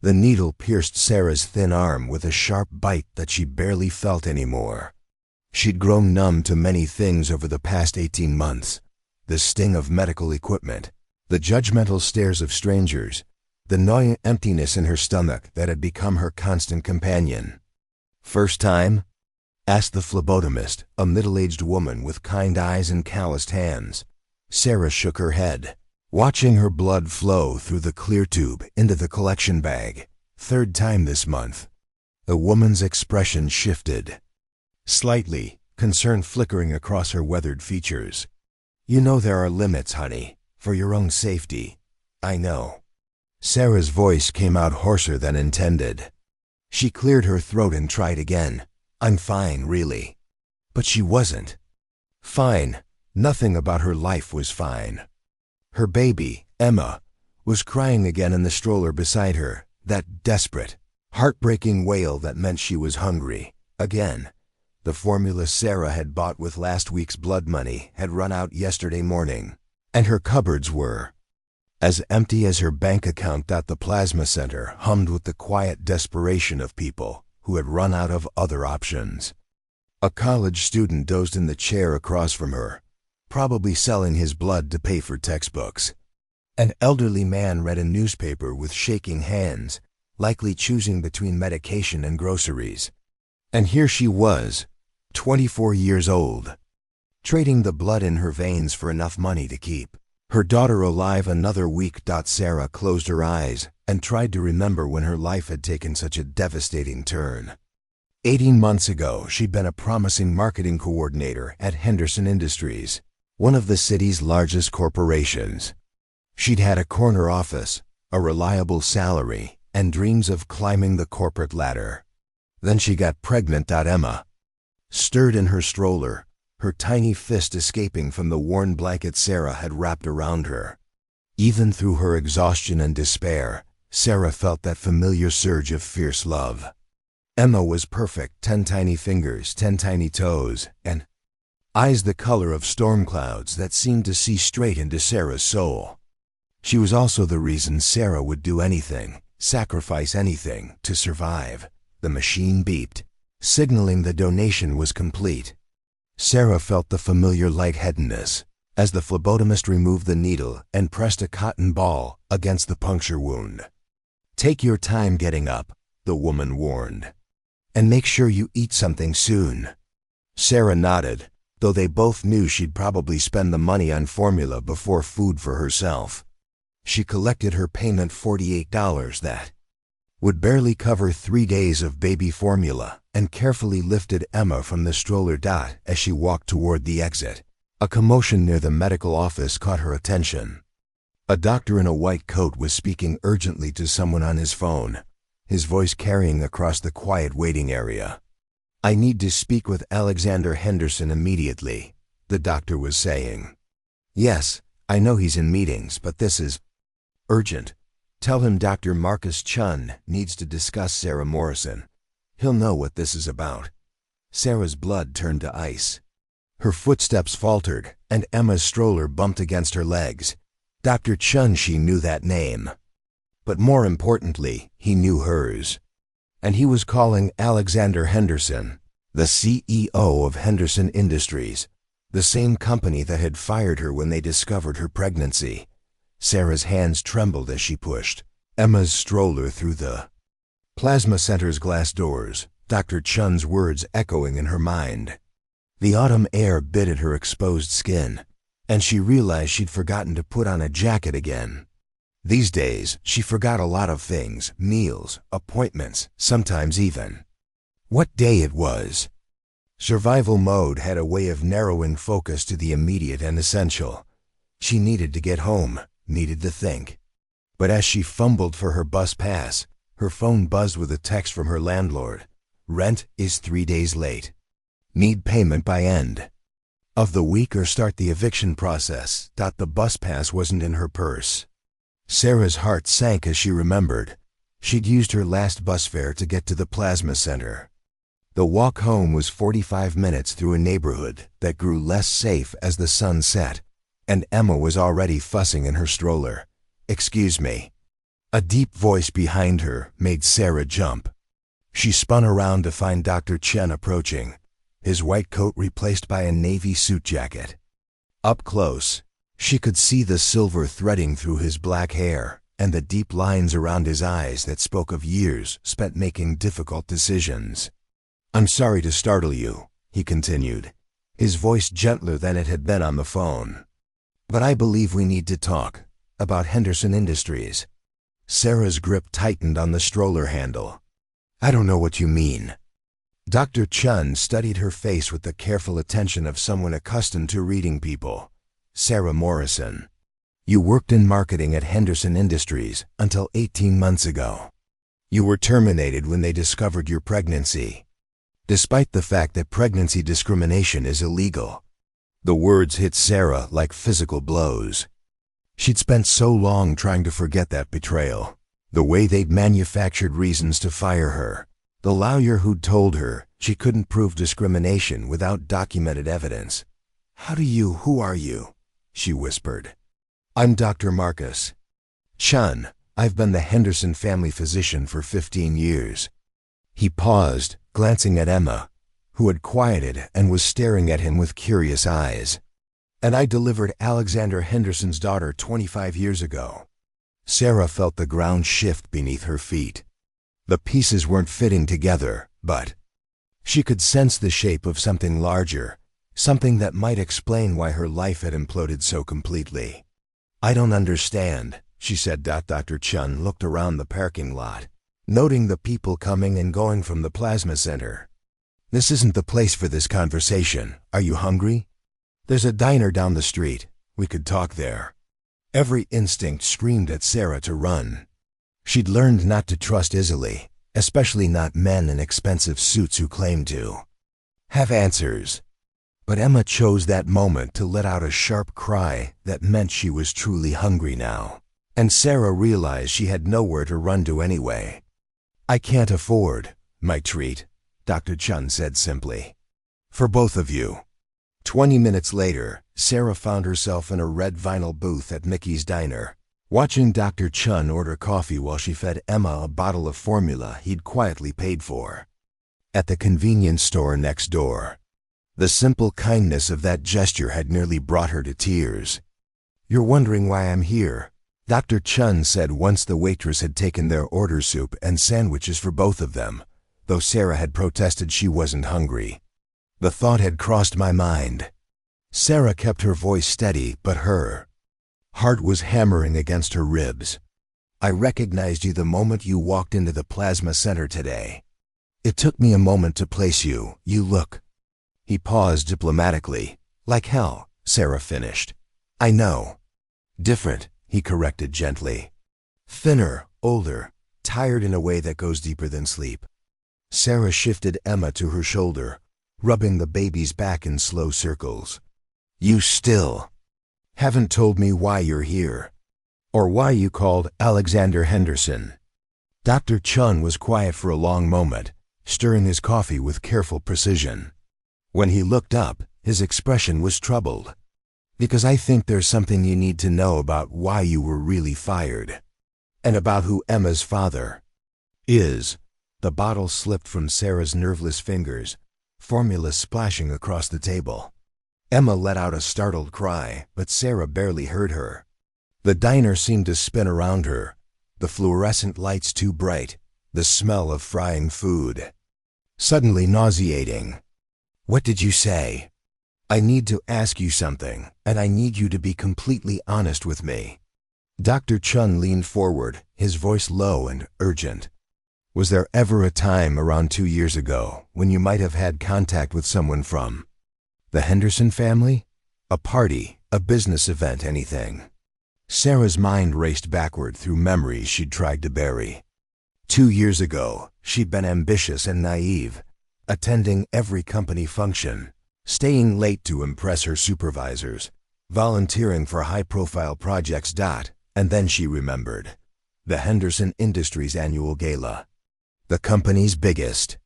The needle pierced Sarah's thin arm with a sharp bite that she barely felt anymore. She'd grown numb to many things over the past 18 months. The sting of medical equipment, the judgmental stares of strangers, the gnawing emptiness in her stomach that had become her constant companion. "First time?" asked the phlebotomist, a middle-aged woman with kind eyes and calloused hands. Sarah shook her head, watching her blood flow through the clear tube into the collection bag. "Third time this month." The woman's expression shifted slightly, concern flickering across her weathered features. "You know there are limits, honey, for your own safety." "I know." Sarah's voice came out hoarser than intended. She cleared her throat and tried again. "I'm fine, really." But she wasn't fine. Nothing about her life was fine. Her baby, Emma, was crying again in the stroller beside her, that desperate, heartbreaking wail that meant she was hungry. Again. The formula Sarah had bought with last week's blood money had run out yesterday morning, and her cupboards were as empty as her bank account. The plasma center hummed with the quiet desperation of people who had run out of other options. A college student dozed in the chair across from her, probably selling his blood to pay for textbooks. An elderly man read a newspaper with shaking hands, likely choosing between medication and groceries. And here she was, 24 years old, trading the blood in her veins for enough money to keep her daughter alive another week. Sarah closed her eyes and tried to remember when her life had taken such a devastating turn. 18 months ago, she'd been a promising marketing coordinator at Henderson Industries, one of the city's largest corporations. She'd had a corner office, a reliable salary, and dreams of climbing the corporate ladder. Then she got pregnant. Emma stirred in her stroller, her tiny fist escaping from the worn blanket Sarah had wrapped around her. Even through her exhaustion and despair, Sarah felt that familiar surge of fierce love. Emma was perfect, 10 tiny fingers, 10 tiny toes, and eyes the color of storm clouds that seemed to see straight into Sarah's soul. She was also the reason Sarah would do anything, sacrifice anything, to survive. The machine beeped, signaling the donation was complete. Sarah felt the familiar lightheadedness as the phlebotomist removed the needle and pressed a cotton ball against the puncture wound. "Take your time getting up," the woman warned. "And make sure you eat something soon." Sarah nodded, though they both knew she'd probably spend the money on formula before food for herself. She collected her payment, $48, that would barely cover 3 days of baby formula, and carefully lifted Emma from the stroller. As she walked toward the exit, a commotion near the medical office caught her attention. A doctor in a white coat was speaking urgently to someone on his phone, his voice carrying across the quiet waiting area. "I need to speak with Alexander Henderson immediately," the doctor was saying. "Yes, I know he's in meetings, but this is urgent. Tell him Dr. Marcus Chen needs to discuss Sarah Morrison. He'll know what this is about." Sarah's blood turned to ice. Her footsteps faltered, and Emma's stroller bumped against her legs. Dr. Chen, she knew that name. But more importantly, he knew hers. And he was calling Alexander Henderson, the CEO of Henderson Industries, the same company that had fired her when they discovered her pregnancy. Sarah's hands trembled as she pushed Emma's stroller through the plasma center's glass doors, Dr. Chen's words echoing in her mind. The autumn air bit at her exposed skin, and she realized she'd forgotten to put on a jacket again. These days, she forgot a lot of things, meals, appointments, sometimes even what day it was. Survival mode had a way of narrowing focus to the immediate and essential. She needed to get home, needed to think. But as she fumbled for her bus pass, her phone buzzed with a text from her landlord. "Rent is 3 days late. Need payment by end of the week or start the eviction process." The bus pass wasn't in her purse. Sarah's heart sank as she remembered. She'd used her last bus fare to get to the plasma center. The walk home was 45 minutes through a neighborhood that grew less safe as the sun set, and Emma was already fussing in her stroller. "Excuse me." A deep voice behind her made Sarah jump. She spun around to find Dr. Chen approaching, his white coat replaced by a navy suit jacket. Up close, she could see the silver threading through his black hair and the deep lines around his eyes that spoke of years spent making difficult decisions. "I'm sorry to startle you," he continued, his voice gentler than it had been on the phone. "But I believe we need to talk about Henderson Industries." Sarah's grip tightened on the stroller handle. "I don't know what you mean." Dr. Chen studied her face with the careful attention of someone accustomed to reading people. "Sarah Morrison, you worked in marketing at Henderson Industries until 18 months ago. You were terminated when they discovered your pregnancy, despite the fact that pregnancy discrimination is illegal." The words hit Sarah like physical blows. She'd spent so long trying to forget that betrayal, the way they'd manufactured reasons to fire her, the lawyer who'd told her she couldn't prove discrimination without documented evidence. Who are you?" she whispered. "I'm Dr. Marcus Chen. I've been the Henderson family physician for 15 years. He paused, glancing at Emma, who had quieted and was staring at him with curious eyes. "And I delivered Alexander Henderson's daughter 25 years ago." Sarah felt the ground shift beneath her feet. The pieces weren't fitting together, but she could sense the shape of something larger, something that might explain why her life had imploded so completely. "I don't understand," she said. Dr. Chen looked around the parking lot, noting the people coming and going from the plasma center. "This isn't the place for this conversation. Are you hungry? There's a diner down the street. We could talk there." Every instinct screamed at Sarah to run. She'd learned not to trust easily, especially not men in expensive suits who claimed to have answers. But Emma chose that moment to let out a sharp cry that meant she was truly hungry now. And Sarah realized she had nowhere to run to anyway. "I can't afford my treat," Dr. Chen said simply. "For both of you." 20 minutes later, Sarah found herself in a red vinyl booth at Mickey's Diner, watching Dr. Chen order coffee while she fed Emma a bottle of formula he'd quietly paid for. At the convenience store next door, the simple kindness of that gesture had nearly brought her to tears. "You're wondering why I'm here," Dr. Chen said once the waitress had taken their order soup and sandwiches for both of them, though Sarah had protested she wasn't hungry. "The thought had crossed my mind." Sarah kept her voice steady, but her heart was hammering against her ribs. "I recognized you the moment you walked into the plasma center today. It took me a moment to place you. You look—" He paused diplomatically. "Like hell," Sarah finished. "I know." "Different," he corrected gently. "Thinner, older, tired in a way that goes deeper than sleep." Sarah shifted Emma to her shoulder, rubbing the baby's back in slow circles. "You still haven't told me why you're here, or why you called Alexander Henderson." Dr. Chen was quiet for a long moment, stirring his coffee with careful precision. When he looked up, his expression was troubled. "Because I think there's something you need to know about why you were really fired, and about who Emma's father is." The bottle slipped from Sarah's nerveless fingers, formula splashing across the table. Emma let out a startled cry, but Sarah barely heard her. The diner seemed to spin around her, the fluorescent lights too bright, the smell of frying food suddenly nauseating. "What did you say?" "I need to ask you something, and I need you to be completely honest with me." Dr. Chen leaned forward, his voice low and urgent. "Was there ever a time around 2 years ago when you might have had contact with someone from the Henderson family? A party, a business event, anything?" Sarah's mind raced backward through memories she'd tried to bury. 2 years ago, she'd been ambitious and naive, attending every company function, staying late to impress her supervisors, volunteering for high-profile projects. And then she remembered the Henderson Industries annual gala, the company's biggest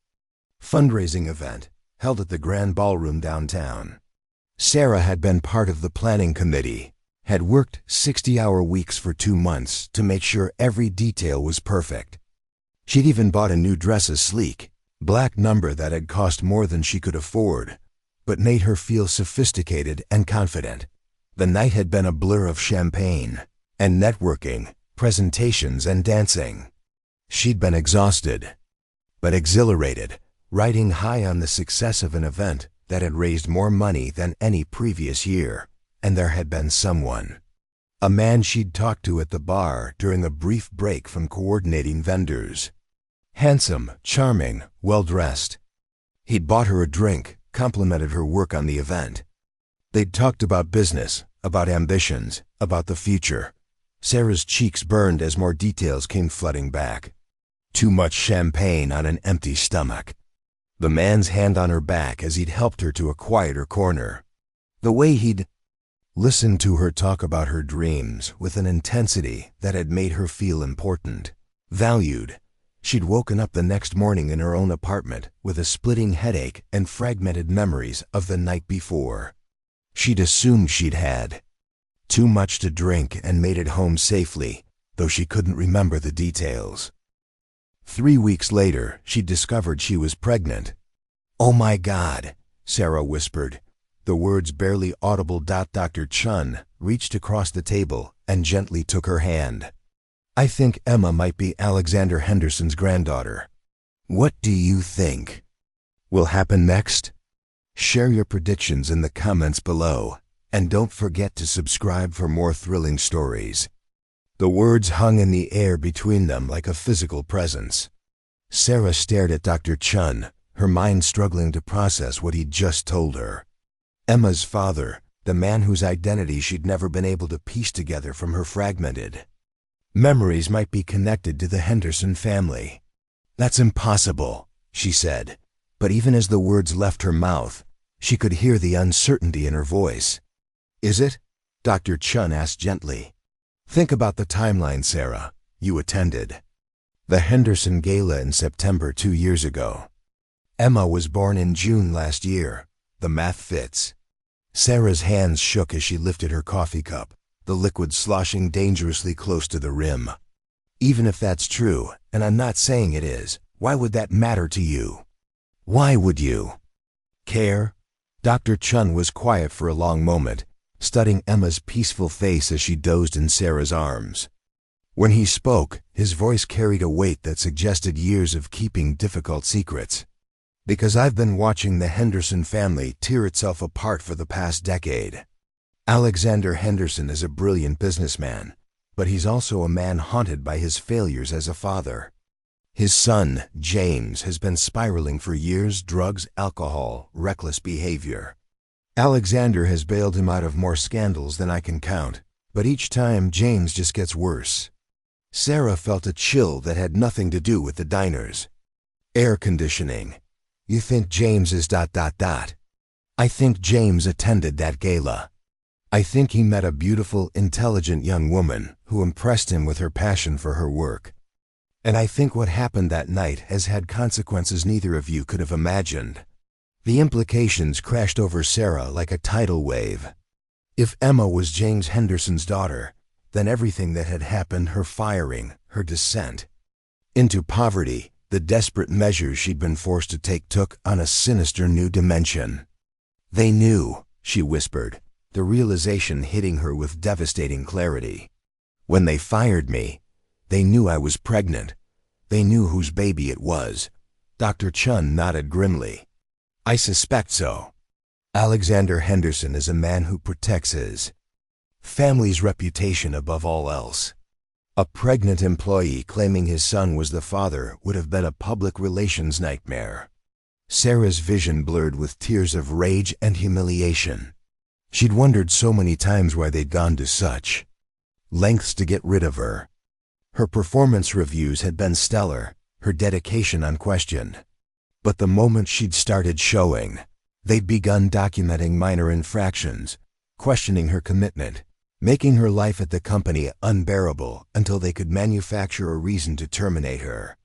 fundraising event, held at the Grand Ballroom downtown. Sarah had been part of the planning committee, had worked 60-hour weeks for 2 months to make sure every detail was perfect. She'd even bought a new dress, a sleek, black number that had cost more than she could afford, but made her feel sophisticated and confident. The night had been a blur of champagne and networking, presentations and dancing. She'd been exhausted, but exhilarated, riding high on the success of an event that had raised more money than any previous year. And there had been someone, a man she'd talked to at the bar during a brief break from coordinating vendors. Handsome, charming, well-dressed. He'd bought her a drink, complimented her work on the event. They'd talked about business, about ambitions, about the future. Sarah's cheeks burned as more details came flooding back. Too much champagne on an empty stomach. The man's hand on her back as he'd helped her to a quieter corner. The way he'd listened to her talk about her dreams with an intensity that had made her feel important, valued. She'd woken up the next morning in her own apartment with a splitting headache and fragmented memories of the night before. She'd assumed she'd had too much to drink and made it home safely, though she couldn't remember the details. 3 weeks later, she discovered she was pregnant. "Oh my God," Sarah whispered. The words barely audible. Dr. Chen reached across the table and gently took her hand. "I think Emma might be Alexander Henderson's granddaughter. What do you think will happen next?" Share your predictions in the comments below, and don't forget to subscribe for more thrilling stories. The words hung in the air between them like a physical presence. Sarah stared at Dr. Chen, her mind struggling to process what he'd just told her. Emma's father, the man whose identity she'd never been able to piece together from her fragmented memories, might be connected to the Henderson family. "That's impossible," she said, but even as the words left her mouth, she could hear the uncertainty in her voice. "Is it?" Dr. Chen asked gently. "Think about the timeline, Sarah. You attended the Henderson Gala in September 2 years ago. Emma was born in June last year. The math fits." Sarah's hands shook as she lifted her coffee cup, the liquid sloshing dangerously close to the rim. "Even if that's true, and I'm not saying it is, why would that matter to you? Why would you care?" Dr. Chen was quiet for a long moment, studying Emma's peaceful face as she dozed in Sarah's arms. When he spoke, his voice carried a weight that suggested years of keeping difficult secrets. "Because I've been watching the Henderson family tear itself apart for the past decade. Alexander Henderson is a brilliant businessman, but he's also a man haunted by his failures as a father. His son, James, has been spiraling for years: drugs, alcohol, reckless behavior. Alexander has bailed him out of more scandals than I can count, but each time James just gets worse." Sarah felt a chill that had nothing to do with the diners. "Air conditioning. You think James is ... I think James attended that gala. I think he met a beautiful, intelligent young woman who impressed him with her passion for her work. And I think what happened that night has had consequences neither of you could have imagined." The implications crashed over Sarah like a tidal wave. If Emma was James Henderson's daughter, then everything that had happened, her firing, her descent into poverty, the desperate measures she'd been forced to take, took on a sinister new dimension. "They knew," she whispered, the realization hitting her with devastating clarity. "When they fired me, they knew I was pregnant. They knew whose baby it was." Dr. Chen nodded grimly. "I suspect so. Alexander Henderson is a man who protects his family's reputation above all else. A pregnant employee claiming his son was the father would have been a public relations nightmare." Sarah's vision blurred with tears of rage and humiliation. She'd wondered so many times why they'd gone to such lengths to get rid of her. Her performance reviews had been stellar, her dedication unquestioned. But the moment she'd started showing, they'd begun documenting minor infractions, questioning her commitment, making her life at the company unbearable until they could manufacture a reason to terminate her.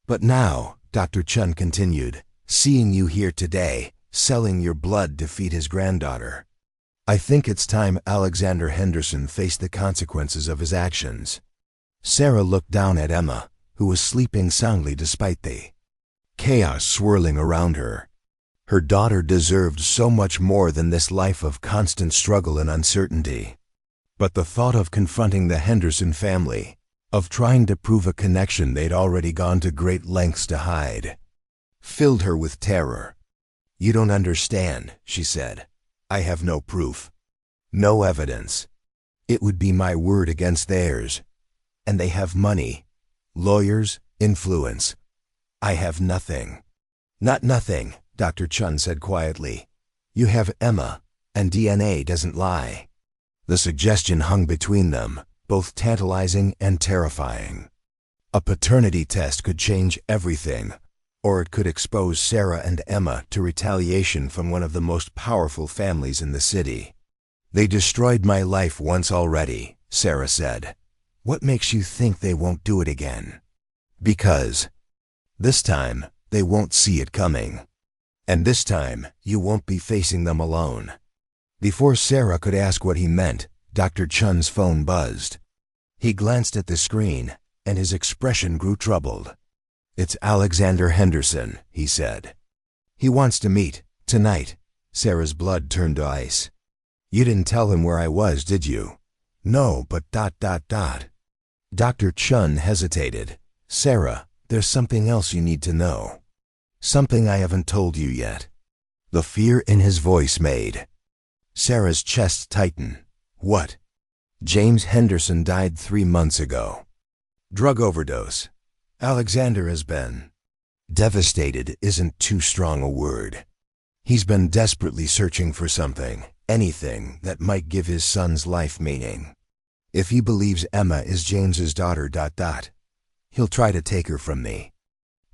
"But now," Dr. Chen continued, "seeing you here today, selling your blood to feed his granddaughter, I think it's time Alexander Henderson faced the consequences of his actions. Sarah looked down at Emma, who was sleeping soundly despite the chaos swirling around her. Her daughter deserved so much more than this life of constant struggle and uncertainty. But the thought of confronting the Henderson family, of trying to prove a connection they'd already gone to great lengths to hide, filled her with terror. "You don't understand," she said. "I have no proof. No evidence. It would be my word against theirs. And they have money, lawyers, influence. I have nothing." "Not nothing," Dr. Chen said quietly. "You have Emma, and DNA doesn't lie." The suggestion hung between them, both tantalizing and terrifying. A paternity test could change everything, or it could expose Sarah and Emma to retaliation from one of the most powerful families in the city. "They destroyed my life once already," Sarah said. "What makes you think they won't do it again?" "Because this time they won't see it coming. And this time you won't be facing them alone." Before Sarah could ask what he meant, Dr. Chen's phone buzzed. He glanced at the screen, and his expression grew troubled. "It's Alexander Henderson," he said. "He wants to meet, tonight." Sarah's blood turned to ice. "You didn't tell him where I was, did you?" "No, but ... Dr. Chen hesitated. "Sarah, there's something else you need to know. Something I haven't told you yet." The fear in his voice made Sarah's chest tighten. "What?" "James Henderson died 3 months ago. Drug overdose. Alexander has been devastated isn't too strong a word. He's been desperately searching for something, anything that might give his son's life meaning. If he believes Emma is James's daughter ... he'll try to take her from me."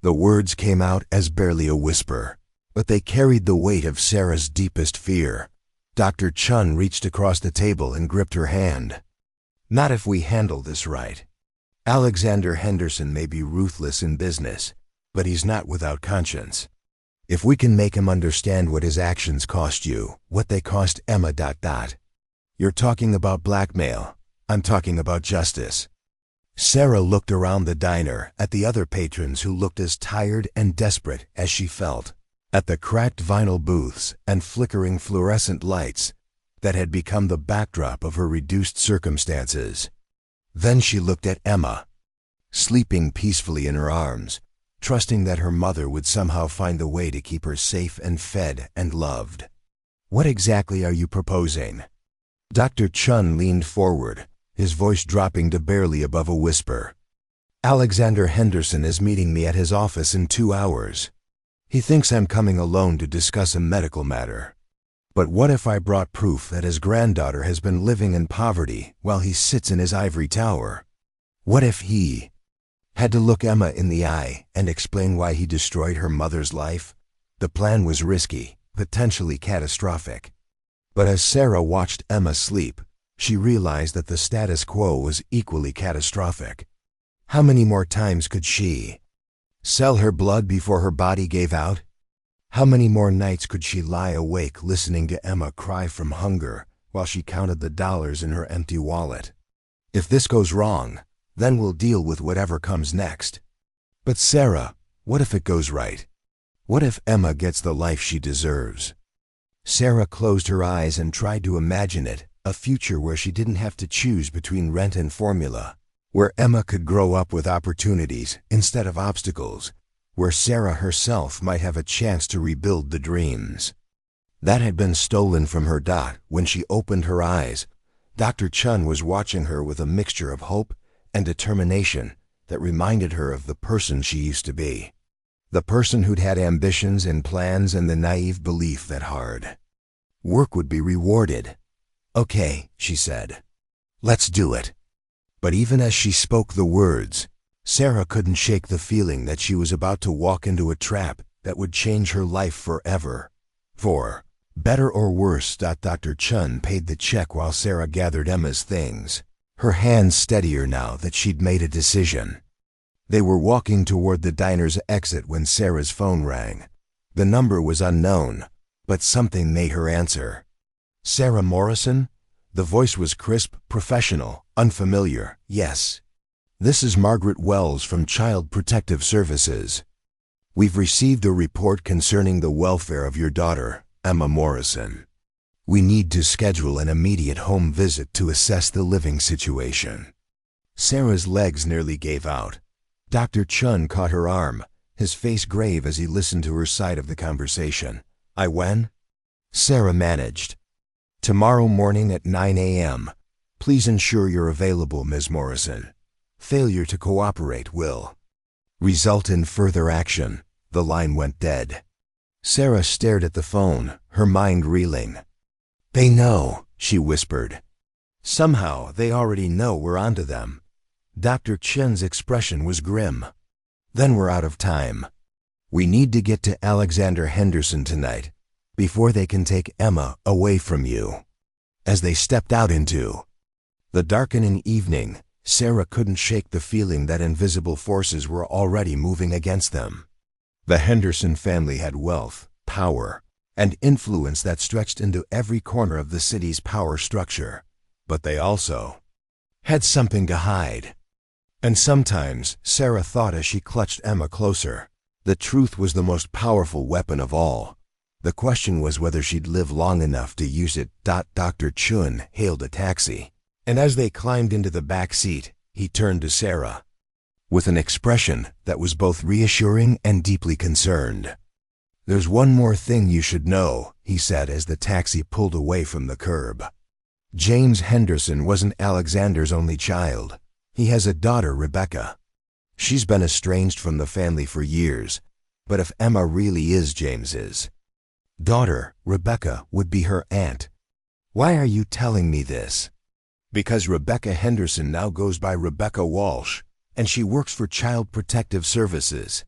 The words came out as barely a whisper, but they carried the weight of Sarah's deepest fear. Dr. Chen reached across the table and gripped her hand. "Not if we handle this right. Alexander Henderson may be ruthless in business, but he's not without conscience. If we can make him understand what his actions cost you, what they cost Emma ... You're talking about blackmail. I'm talking about justice." Sarah looked around the diner at the other patrons who looked as tired and desperate as she felt, at the cracked vinyl booths and flickering fluorescent lights that had become the backdrop of her reduced circumstances. Then she looked at Emma, sleeping peacefully in her arms, trusting that her mother would somehow find a way to keep her safe and fed and loved. "What exactly are you proposing?" Dr. Chen leaned forward, his voice dropping to barely above a whisper. "Alexander Henderson is meeting me at his office in 2 hours. He thinks I'm coming alone to discuss a medical matter. But what if I brought proof that his granddaughter has been living in poverty while he sits in his ivory tower? What if he had to look Emma in the eye and explain why he destroyed her mother's life?" The plan was risky, potentially catastrophic. But as Sarah watched Emma sleep, she realized that the status quo was equally catastrophic. How many more times could she sell her blood before her body gave out? How many more nights could she lie awake listening to Emma cry from hunger while she counted the dollars in her empty wallet? If this goes wrong, then we'll deal with whatever comes next. But Sarah, what if it goes right? What if Emma gets the life she deserves? Sarah closed her eyes and tried to imagine it, a future where she didn't have to choose between rent and formula, where Emma could grow up with opportunities instead of obstacles, where Sarah herself might have a chance to rebuild the dreams that had been stolen from her. When she opened her eyes, Dr. Chen was watching her with a mixture of hope and determination that reminded her of the person she used to be. The person who'd had ambitions and plans and the naive belief that hard work would be rewarded. "Okay," she said. "Let's do it." But even as she spoke the words, Sarah couldn't shake the feeling that she was about to walk into a trap that would change her life forever. For better or worse, Dr. Chen paid the check while Sarah gathered Emma's things, her hands steadier now that she'd made a decision. They were walking toward the diner's exit when Sarah's phone rang. The number was unknown, but something made her answer. Sarah Morrison? The voice was crisp, professional, unfamiliar. Yes. This is Margaret Wells from Child Protective Services. We've received a report concerning the welfare of your daughter, Emma Morrison. We need to schedule an immediate home visit to assess the living situation. Sarah's legs nearly gave out. Dr. Chen caught her arm, his face grave as he listened to her side of the conversation. When? Sarah managed. Tomorrow morning at 9 a.m. Please ensure you're available, Ms. Morrison. Failure to cooperate will result in further action. The line went dead. Sarah stared at the phone, her mind reeling. They know, she whispered. Somehow they already know we're onto them. Dr. Chen's expression was grim. Then we're out of time. We need to get to Alexander Henderson tonight, before they can take Emma away from you. As they stepped out into the darkening evening, Sarah couldn't shake the feeling that invisible forces were already moving against them. The Henderson family had wealth, power, and influence that stretched into every corner of the city's power structure. But they also had something to hide. And sometimes, Sarah thought as she clutched Emma closer, the truth was the most powerful weapon of all. The question was whether she'd live long enough to use it. Dr. Chen hailed a taxi, and as they climbed into the back seat, he turned to Sarah with an expression that was both reassuring and deeply concerned. There's one more thing you should know, he said as the taxi pulled away from the curb. James Henderson wasn't Alexander's only child. He has a daughter, Rebecca. She's been estranged from the family for years, but if Emma really is James's daughter, Rebecca would be her aunt. Why are you telling me this? Because Rebecca Henderson now goes by Rebecca Walsh, and she works for Child Protective Services.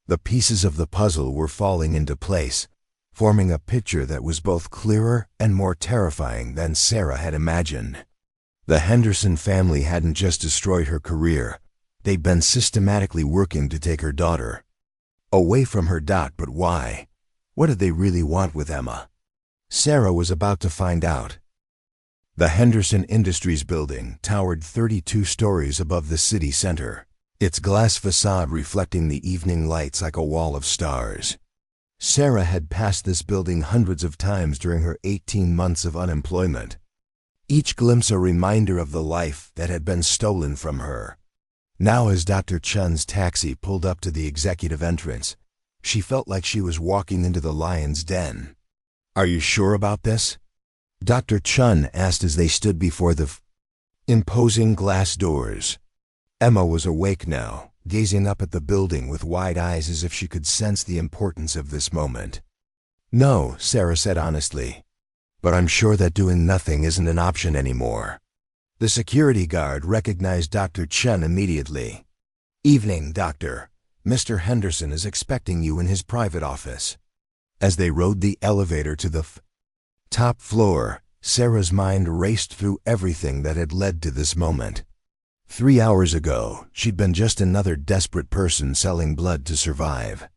The pieces of the puzzle were falling into place, forming a picture that was both clearer and more terrifying than Sarah had imagined. The Henderson family hadn't just destroyed her career, they'd been systematically working to take her daughter away from her. But why? What did they really want with Emma? Sarah was about to find out. The Henderson Industries building towered 32 stories above the city center, its glass facade reflecting the evening lights like a wall of stars. Sarah had passed this building hundreds of times during her 18 months of unemployment, each glimpse a reminder of the life that had been stolen from her. Now as Dr. Chen's taxi pulled up to the executive entrance, she felt like she was walking into the lion's den. Are you sure about this? Dr. Chen asked as they stood before the imposing glass doors. Emma was awake now, gazing up at the building with wide eyes as if she could sense the importance of this moment. No, Sarah said honestly. But I'm sure that doing nothing isn't an option anymore. The security guard recognized Dr. Chen immediately. Evening, Doctor. Mr. Henderson is expecting you in his private office. As they rode the elevator to the top floor, Sarah's mind raced through everything that had led to this moment. 3 hours ago, she'd been just another desperate person selling blood to survive.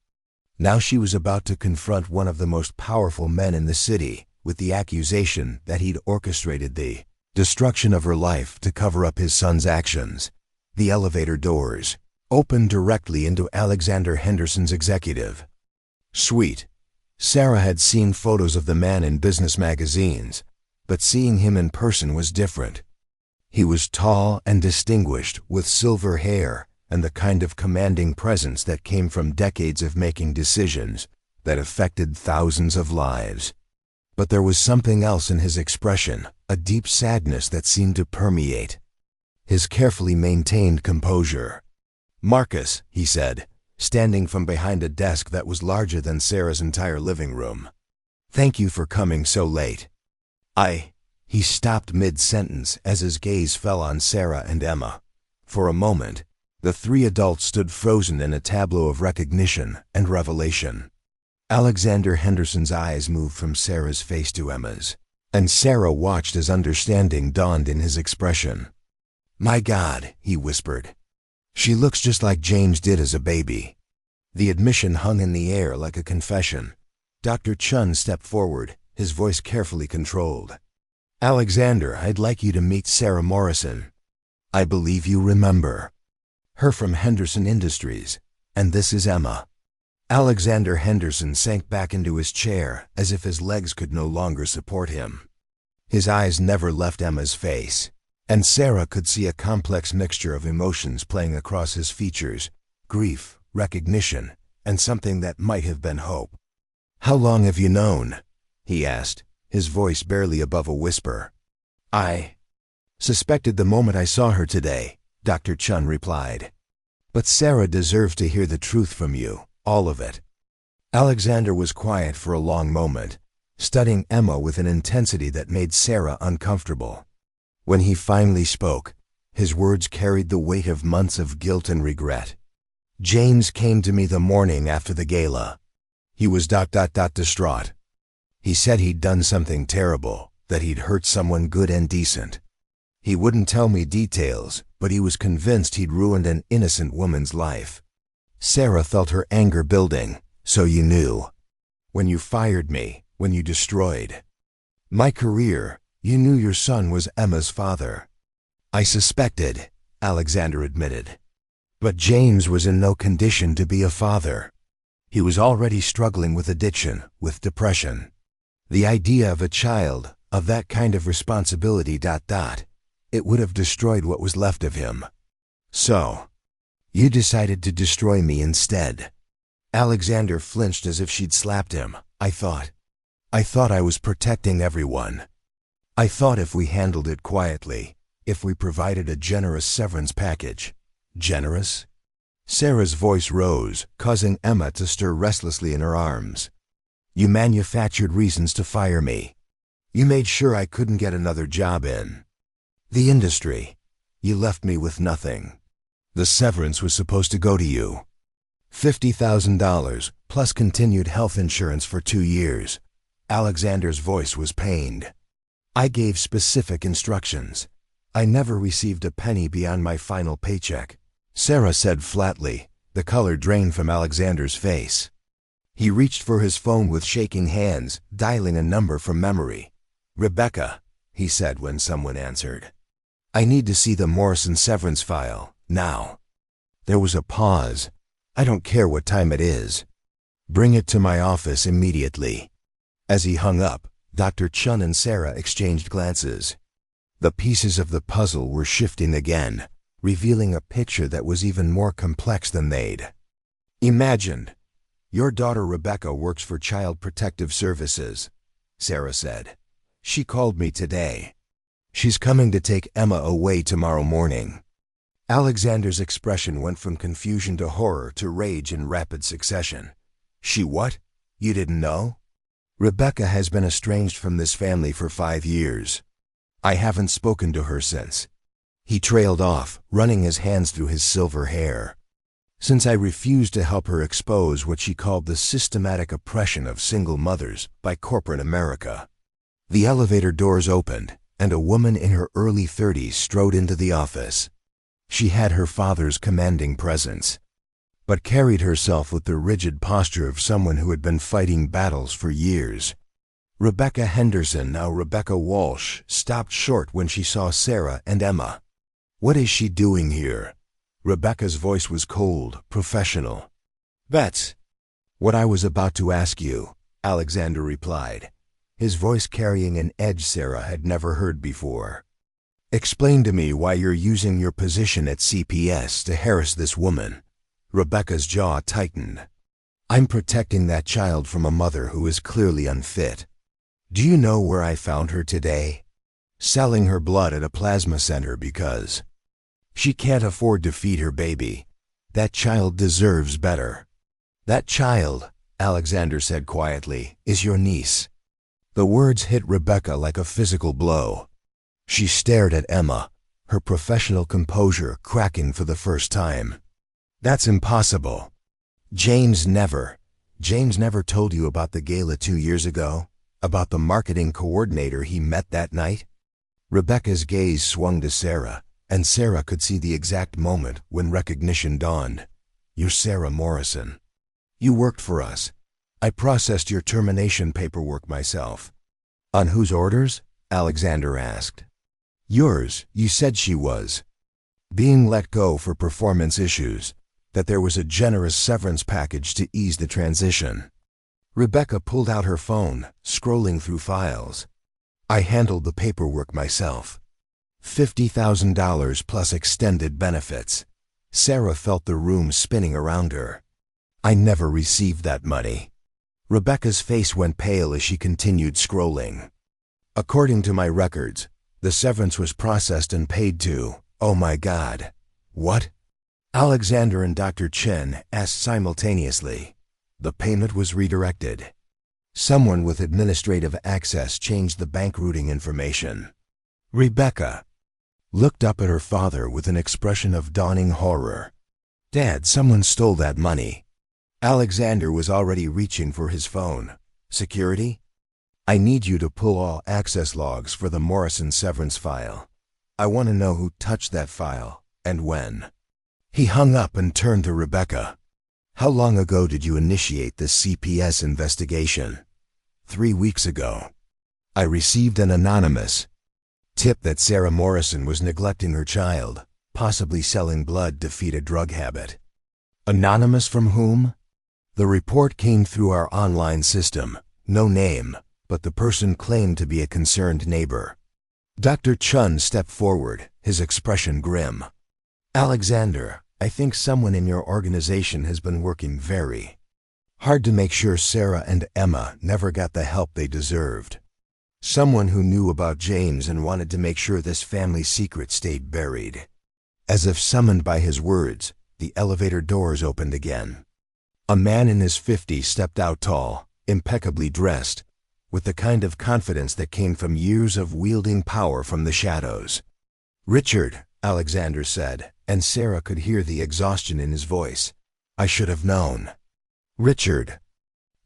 Now she was about to confront one of the most powerful men in the city, with the accusation that he'd orchestrated the destruction of her life to cover up his son's actions. The elevator doors opened directly into Alexander Henderson's executive suite. Sarah had seen photos of the man in business magazines, but seeing him in person was different. He was tall and distinguished, with silver hair and the kind of commanding presence that came from decades of making decisions that affected thousands of lives. But there was something else in his expression, a deep sadness that seemed to permeate his carefully maintained composure. Marcus, he said, standing from behind a desk that was larger than Sarah's entire living room. Thank you for coming so late. He stopped mid-sentence as his gaze fell on Sarah and Emma. For a moment, the three adults stood frozen in a tableau of recognition and revelation. Alexander Henderson's eyes moved from Sarah's face to Emma's, and Sarah watched as understanding dawned in his expression. My God, he whispered. She looks just like James did as a baby. The admission hung in the air like a confession. Dr. Chen stepped forward, his voice carefully controlled. "Alexander, I'd like you to meet Sarah Morrison. I believe you remember her from Henderson Industries, and this is Emma." Alexander Henderson sank back into his chair as if his legs could no longer support him. His eyes never left Emma's face, and Sarah could see a complex mixture of emotions playing across his features: grief, recognition, and something that might have been hope. "How long have you known?" he asked, his voice barely above a whisper. "I suspected the moment I saw her today," Dr. Chen replied. "But Sarah deserves to hear the truth from you, all of it." Alexander was quiet for a long moment, studying Emma with an intensity that made Sarah uncomfortable. When he finally spoke, his words carried the weight of months of guilt and regret. "James came to me the morning after the gala. He was distraught. He said he'd done something terrible, that he'd hurt someone good and decent. He wouldn't tell me details, but he was convinced he'd ruined an innocent woman's life." Sarah felt her anger building. "So you knew. When you fired me, when you destroyed my career, you knew your son was Emma's father." "I suspected," Alexander admitted. "But James was in no condition to be a father. He was already struggling with addiction, with depression. The idea of a child, of that kind of responsibility, it would have destroyed what was left of him. So, you decided to destroy me instead." Alexander flinched as if she'd slapped him. I thought I was protecting everyone. I thought if we handled it quietly, if we provided a generous severance package." "Generous?" Sarah's voice rose, causing Emma to stir restlessly in her arms. "You manufactured reasons to fire me. You made sure I couldn't get another job in the industry. You left me with nothing. The severance was supposed to go to you. $50,000, plus continued health insurance for 2 years. Alexander's voice was pained. "I gave specific instructions. I never received a penny beyond my final paycheck," Sarah said flatly, the color drained from Alexander's face. He reached for his phone with shaking hands, dialing a number from memory. "Rebecca," he said when someone answered. "I need to see the Morrison severance file, now." There was a pause. "I don't care what time it is. Bring it to my office immediately." As he hung up, Dr. Chen and Sarah exchanged glances. The pieces of the puzzle were shifting again, revealing a picture that was even more complex than they'd imagined. "Your daughter Rebecca works for Child Protective Services," Sarah said. "She called me today. She's coming to take Emma away tomorrow morning." Alexander's expression went from confusion to horror to rage in rapid succession. "She what? You didn't know?" "Rebecca has been estranged from this family for 5 years. I haven't spoken to her since." He trailed off, running his hands through his silver hair. "Since I refused to help her expose what she called the systematic oppression of single mothers by corporate America." The elevator doors opened, and a woman in her early 30s strode into the office. She had her father's commanding presence, but carried herself with the rigid posture of someone who had been fighting battles for years. Rebecca Henderson, now Rebecca Walsh, stopped short when she saw Sarah and Emma. "What is she doing here?" Rebecca's voice was cold, professional. "That's what I was about to ask you," Alexander replied, his voice carrying an edge Sarah had never heard before. "Explain to me why you're using your position at CPS to harass this woman." Rebecca's jaw tightened. "I'm protecting that child from a mother who is clearly unfit. Do you know where I found her today? Selling her blood at a plasma center because she can't afford to feed her baby. That child deserves better." "That child," Alexander said quietly, "is your niece." The words hit Rebecca like a physical blow. She stared at Emma, her professional composure cracking for the first time. "That's impossible. James never told you about the gala 2 years ago? About the marketing coordinator he met that night?" Rebecca's gaze swung to Sarah, and Sarah could see the exact moment when recognition dawned. "You're Sarah Morrison. You worked for us. I processed your termination paperwork myself. On whose orders? Alexander asked. Yours, you said she was. Being let go for performance issues, that there was a generous severance package to ease the transition. Rebecca pulled out her phone, scrolling through files. I handled the paperwork myself. $50,000 plus extended benefits. Sarah felt the room spinning around her. I never received that money. Rebecca's face went pale as she continued scrolling. According to my records, the severance was processed and paid to, oh my God. What? Alexander and Dr. Chen asked simultaneously. The payment was redirected. Someone with administrative access changed the bank routing information. Rebecca looked up at her father with an expression of dawning horror. Dad, someone stole that money. Alexander was already reaching for his phone. Security? I need you to pull all access logs for the Morrison severance file. I want to know who touched that file, and when. He hung up and turned to Rebecca. How long ago did you initiate this CPS investigation? 3 weeks ago. I received an anonymous tip that Sarah Morrison was neglecting her child, possibly selling blood to feed a drug habit. Anonymous from whom? The report came through our online system. No name, but the person claimed to be a concerned neighbor. Dr. Chen stepped forward, his expression grim. Alexander, I think someone in your organization has been working very hard to make sure Sarah and Emma never got the help they deserved. Someone who knew about James and wanted to make sure this family secret stayed buried. As if summoned by his words, the elevator doors opened again. A man in his 50s stepped out tall, impeccably dressed, with the kind of confidence that came from years of wielding power from the shadows. Richard, Alexander said, and Sarah could hear the exhaustion in his voice. I should have known. Richard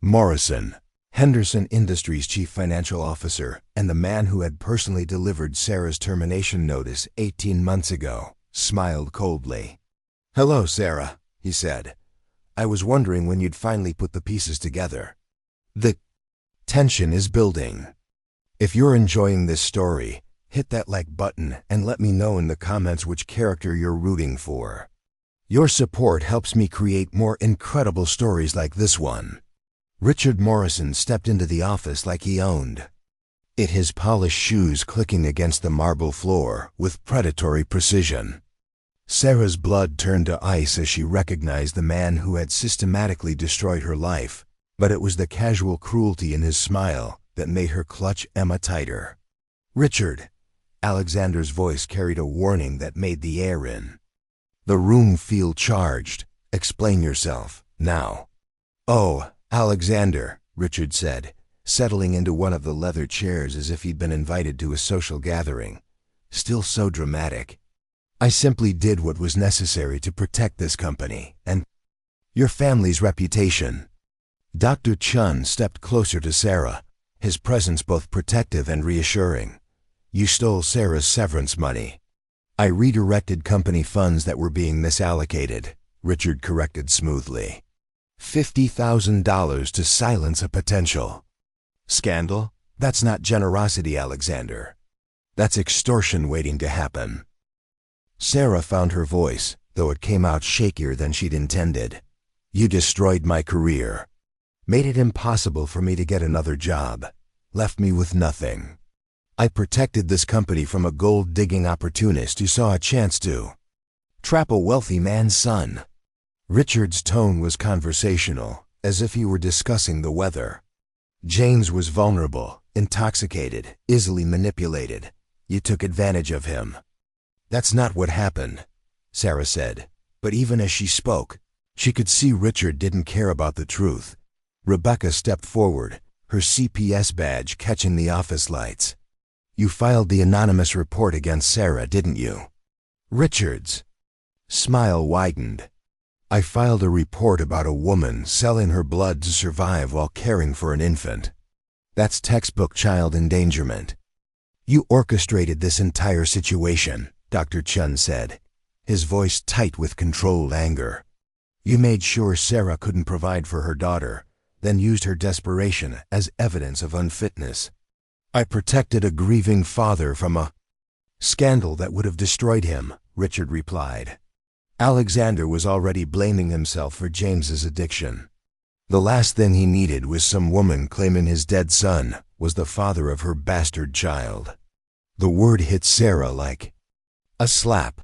Morrison, Henderson Industries chief financial officer, and the man who had personally delivered Sarah's termination notice 18 months ago, smiled coldly. Hello, Sarah, he said. I was wondering when you'd finally put the pieces together. The tension is building. If you're enjoying this story, hit that like button and let me know in the comments which character you're rooting for. Your support helps me create more incredible stories like this one. Richard Morrison stepped into the office like he owned it, his polished shoes clicking against the marble floor with predatory precision. Sarah's blood turned to ice as she recognized the man who had systematically destroyed her life, but it was the casual cruelty in his smile that made her clutch Emma tighter. Richard, Alexander's voice carried a warning that made the air in the room feel charged. Explain yourself, now. Oh, Alexander, Richard said, settling into one of the leather chairs as if he'd been invited to a social gathering. Still so dramatic. I simply did what was necessary to protect this company and your family's reputation. Dr. Chen stepped closer to Sarah, his presence both protective and reassuring. You stole Sarah's severance money. I redirected company funds that were being misallocated, Richard corrected smoothly. $50,000 to silence a potential scandal? That's not generosity, Alexander. That's extortion waiting to happen. Sarah found her voice, though it came out shakier than she'd intended. You destroyed my career. Made it impossible for me to get another job. Left me with nothing. I protected this company from a gold-digging opportunist who saw a chance to trap a wealthy man's son. Richard's tone was conversational, as if he were discussing the weather. James was vulnerable, intoxicated, easily manipulated. You took advantage of him. That's not what happened, Sarah said, but even as she spoke, she could see Richard didn't care about the truth. Rebecca stepped forward, her CPS badge catching the office lights. You filed the anonymous report against Sarah, didn't you? Richard's smile widened. I filed a report about a woman selling her blood to survive while caring for an infant. That's textbook child endangerment. You orchestrated this entire situation, Dr. Chen said, his voice tight with controlled anger. You made sure Sarah couldn't provide for her daughter, then used her desperation as evidence of unfitness. I protected a grieving father from a scandal that would have destroyed him, Richard replied. Alexander was already blaming himself for James's addiction. The last thing he needed was some woman claiming his dead son was the father of her bastard child. The word hit Sarah like a slap.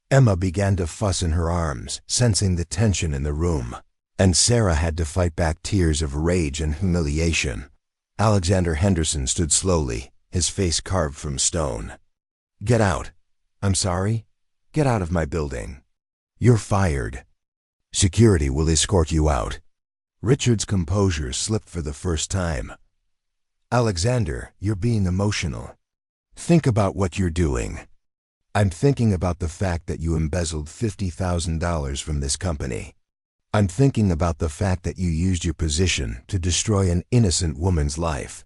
Emma began to fuss in her arms, sensing the tension in the room, and Sarah had to fight back tears of rage and humiliation. Alexander Henderson stood slowly, his face carved from stone. "Get out. I'm sorry. Get out of my building. You're fired. Security will escort you out." Richard's composure slipped for the first time. "Alexander, you're being emotional. Think about what you're doing." "I'm thinking about the fact that you embezzled $50,000 from this company. I'm thinking about the fact that you used your position to destroy an innocent woman's life.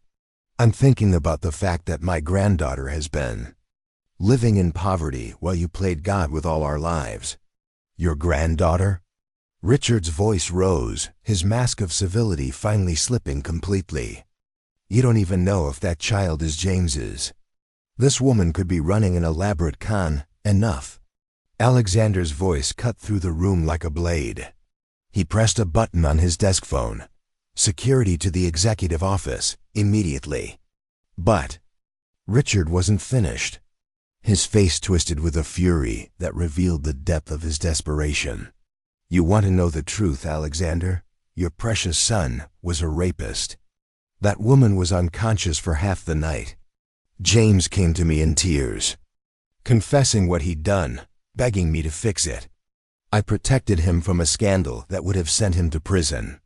I'm thinking about the fact that my granddaughter has been living in poverty while you played God with all our lives." "Your granddaughter?" Richard's voice rose, his mask of civility finally slipping completely. "You don't even know if that child is James's. This woman could be running an elaborate con. Enough." Alexander's voice cut through the room like a blade. He pressed a button on his desk phone. "Security to the executive office, immediately." But Richard wasn't finished. His face twisted with a fury that revealed the depth of his desperation. "You want to know the truth, Alexander? Your precious son was a rapist. That woman was unconscious for half the night. James came to me in tears, confessing what he'd done, begging me to fix it. I protected him from a scandal that would have sent him to prison."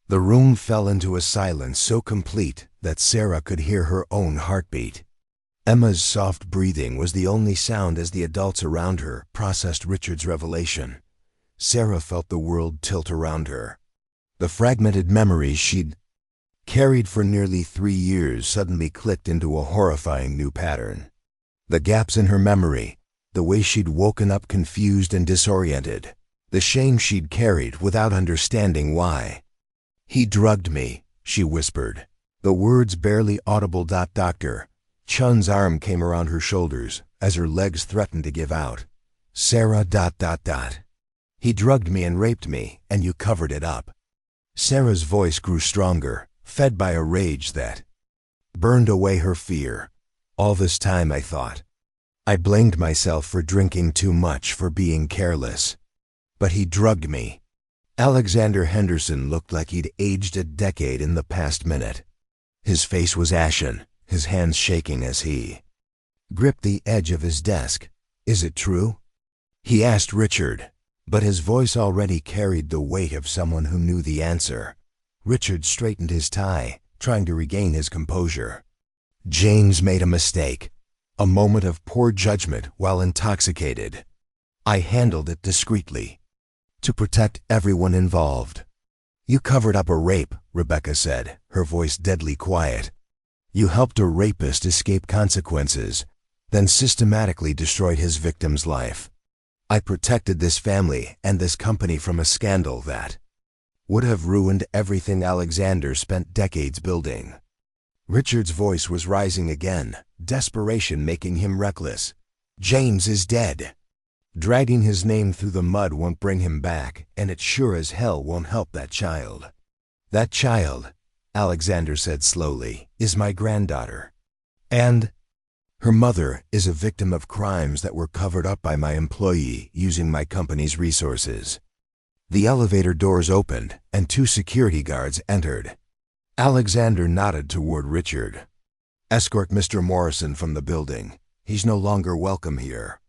The room fell into a silence so complete that Sarah could hear her own heartbeat. Emma's soft breathing was the only sound as the adults around her processed Richard's revelation. Sarah felt the world tilt around her. The fragmented memories she'd carried for nearly 3 years suddenly clicked into a horrifying new pattern. The gaps in her memory, the way she'd woken up confused and disoriented, the shame she'd carried without understanding why. "He drugged me," she whispered, the words barely audible. "Doctor." Chen's arm came around her shoulders as her legs threatened to give out. "Sarah. He drugged me and raped me, and you covered it up." Sarah's voice grew stronger, fed by a rage that burned away her fear. "All this time I thought I blamed myself for drinking too much, for being careless. But he drugged me." Alexander Henderson looked like he'd aged a decade in the past minute. His face was ashen, his hands shaking as he gripped the edge of his desk. "Is it true?" he asked Richard, but his voice already carried the weight of someone who knew the answer. Richard straightened his tie, trying to regain his composure. "James made a mistake. A moment of poor judgment while intoxicated. I handled it discreetly, to protect everyone involved." "You covered up a rape," Rebecca said, her voice deadly quiet. "You helped a rapist escape consequences, then systematically destroyed his victim's life. I protected this family and this company from a scandal that would have ruined everything Alexander spent decades building." Richard's voice was rising again, desperation making him reckless. "James is dead. Dragging his name through the mud won't bring him back, and it sure as hell won't help that child." "That child," Alexander said slowly, "is my granddaughter. And her mother is a victim of crimes that were covered up by my employee using my company's resources." The elevator doors opened, and 2 security guards entered. Alexander nodded toward Richard. "Escort Mr. Morrison from the building. He's no longer welcome here."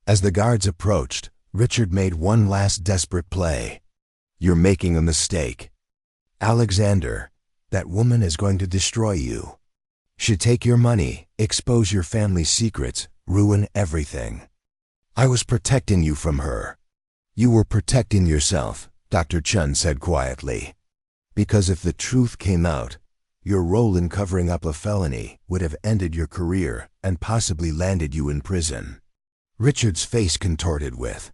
As the guards approached, Richard made one last desperate play. "You're making a mistake. Alexander, that woman is going to destroy you. She'd take your money, expose your family's secrets, ruin everything. I was protecting you from her." "You were protecting yourself," Dr. Chen said quietly. "Because if the truth came out, your role in covering up a felony would have ended your career and possibly landed you in prison." Richard's face contorted with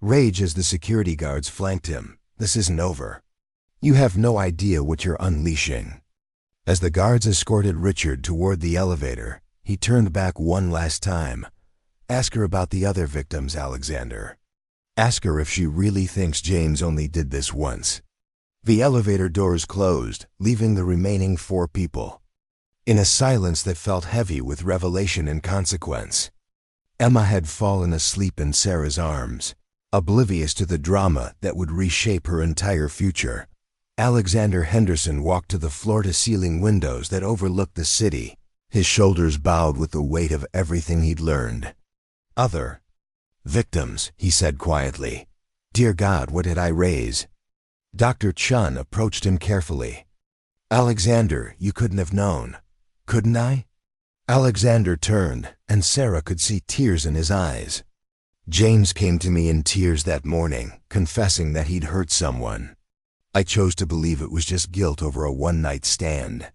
rage as the security guards flanked him. "This isn't over. You have no idea what you're unleashing." As the guards escorted Richard toward the elevator, he turned back one last time. Ask her about the other victims, Alexander. Ask her if she really thinks James only did this once. The elevator doors closed, leaving the remaining 4 people. In a silence that felt heavy with revelation and consequence, Emma had fallen asleep in Sarah's arms, oblivious to the drama that would reshape her entire future. Alexander Henderson walked to the floor-to-ceiling windows that overlooked the city, his shoulders bowed with the weight of everything he'd learned. Other victims, he said quietly. Dear God, what did I raise? Dr. Chen approached him carefully. Alexander, you couldn't have known. Couldn't I? Alexander turned, and Sarah could see tears in his eyes. James came to me in tears that morning, confessing that he'd hurt someone. I chose to believe it was just guilt over a one-night stand.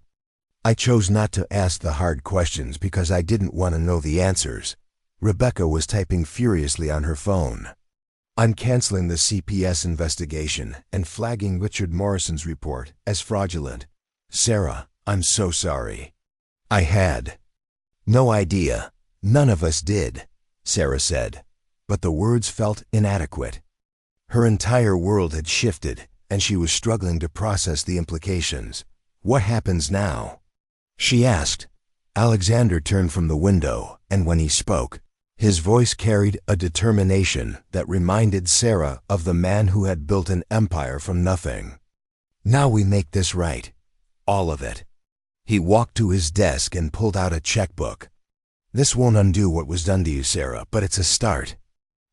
I chose not to ask the hard questions because I didn't want to know the answers. Rebecca was typing furiously on her phone. I'm canceling the CPS investigation and flagging Richard Morrison's report as fraudulent. Sarah, I'm so sorry. I had no idea. None of us did, Sarah said, but the words felt inadequate. Her entire world had shifted, and she was struggling to process the implications. What happens now? She asked. Alexander turned from the window, and when he spoke, his voice carried a determination that reminded Sarah of the man who had built an empire from nothing. Now we make this right. All of it. He walked to his desk and pulled out a checkbook. This won't undo what was done to you, Sarah, but it's a start.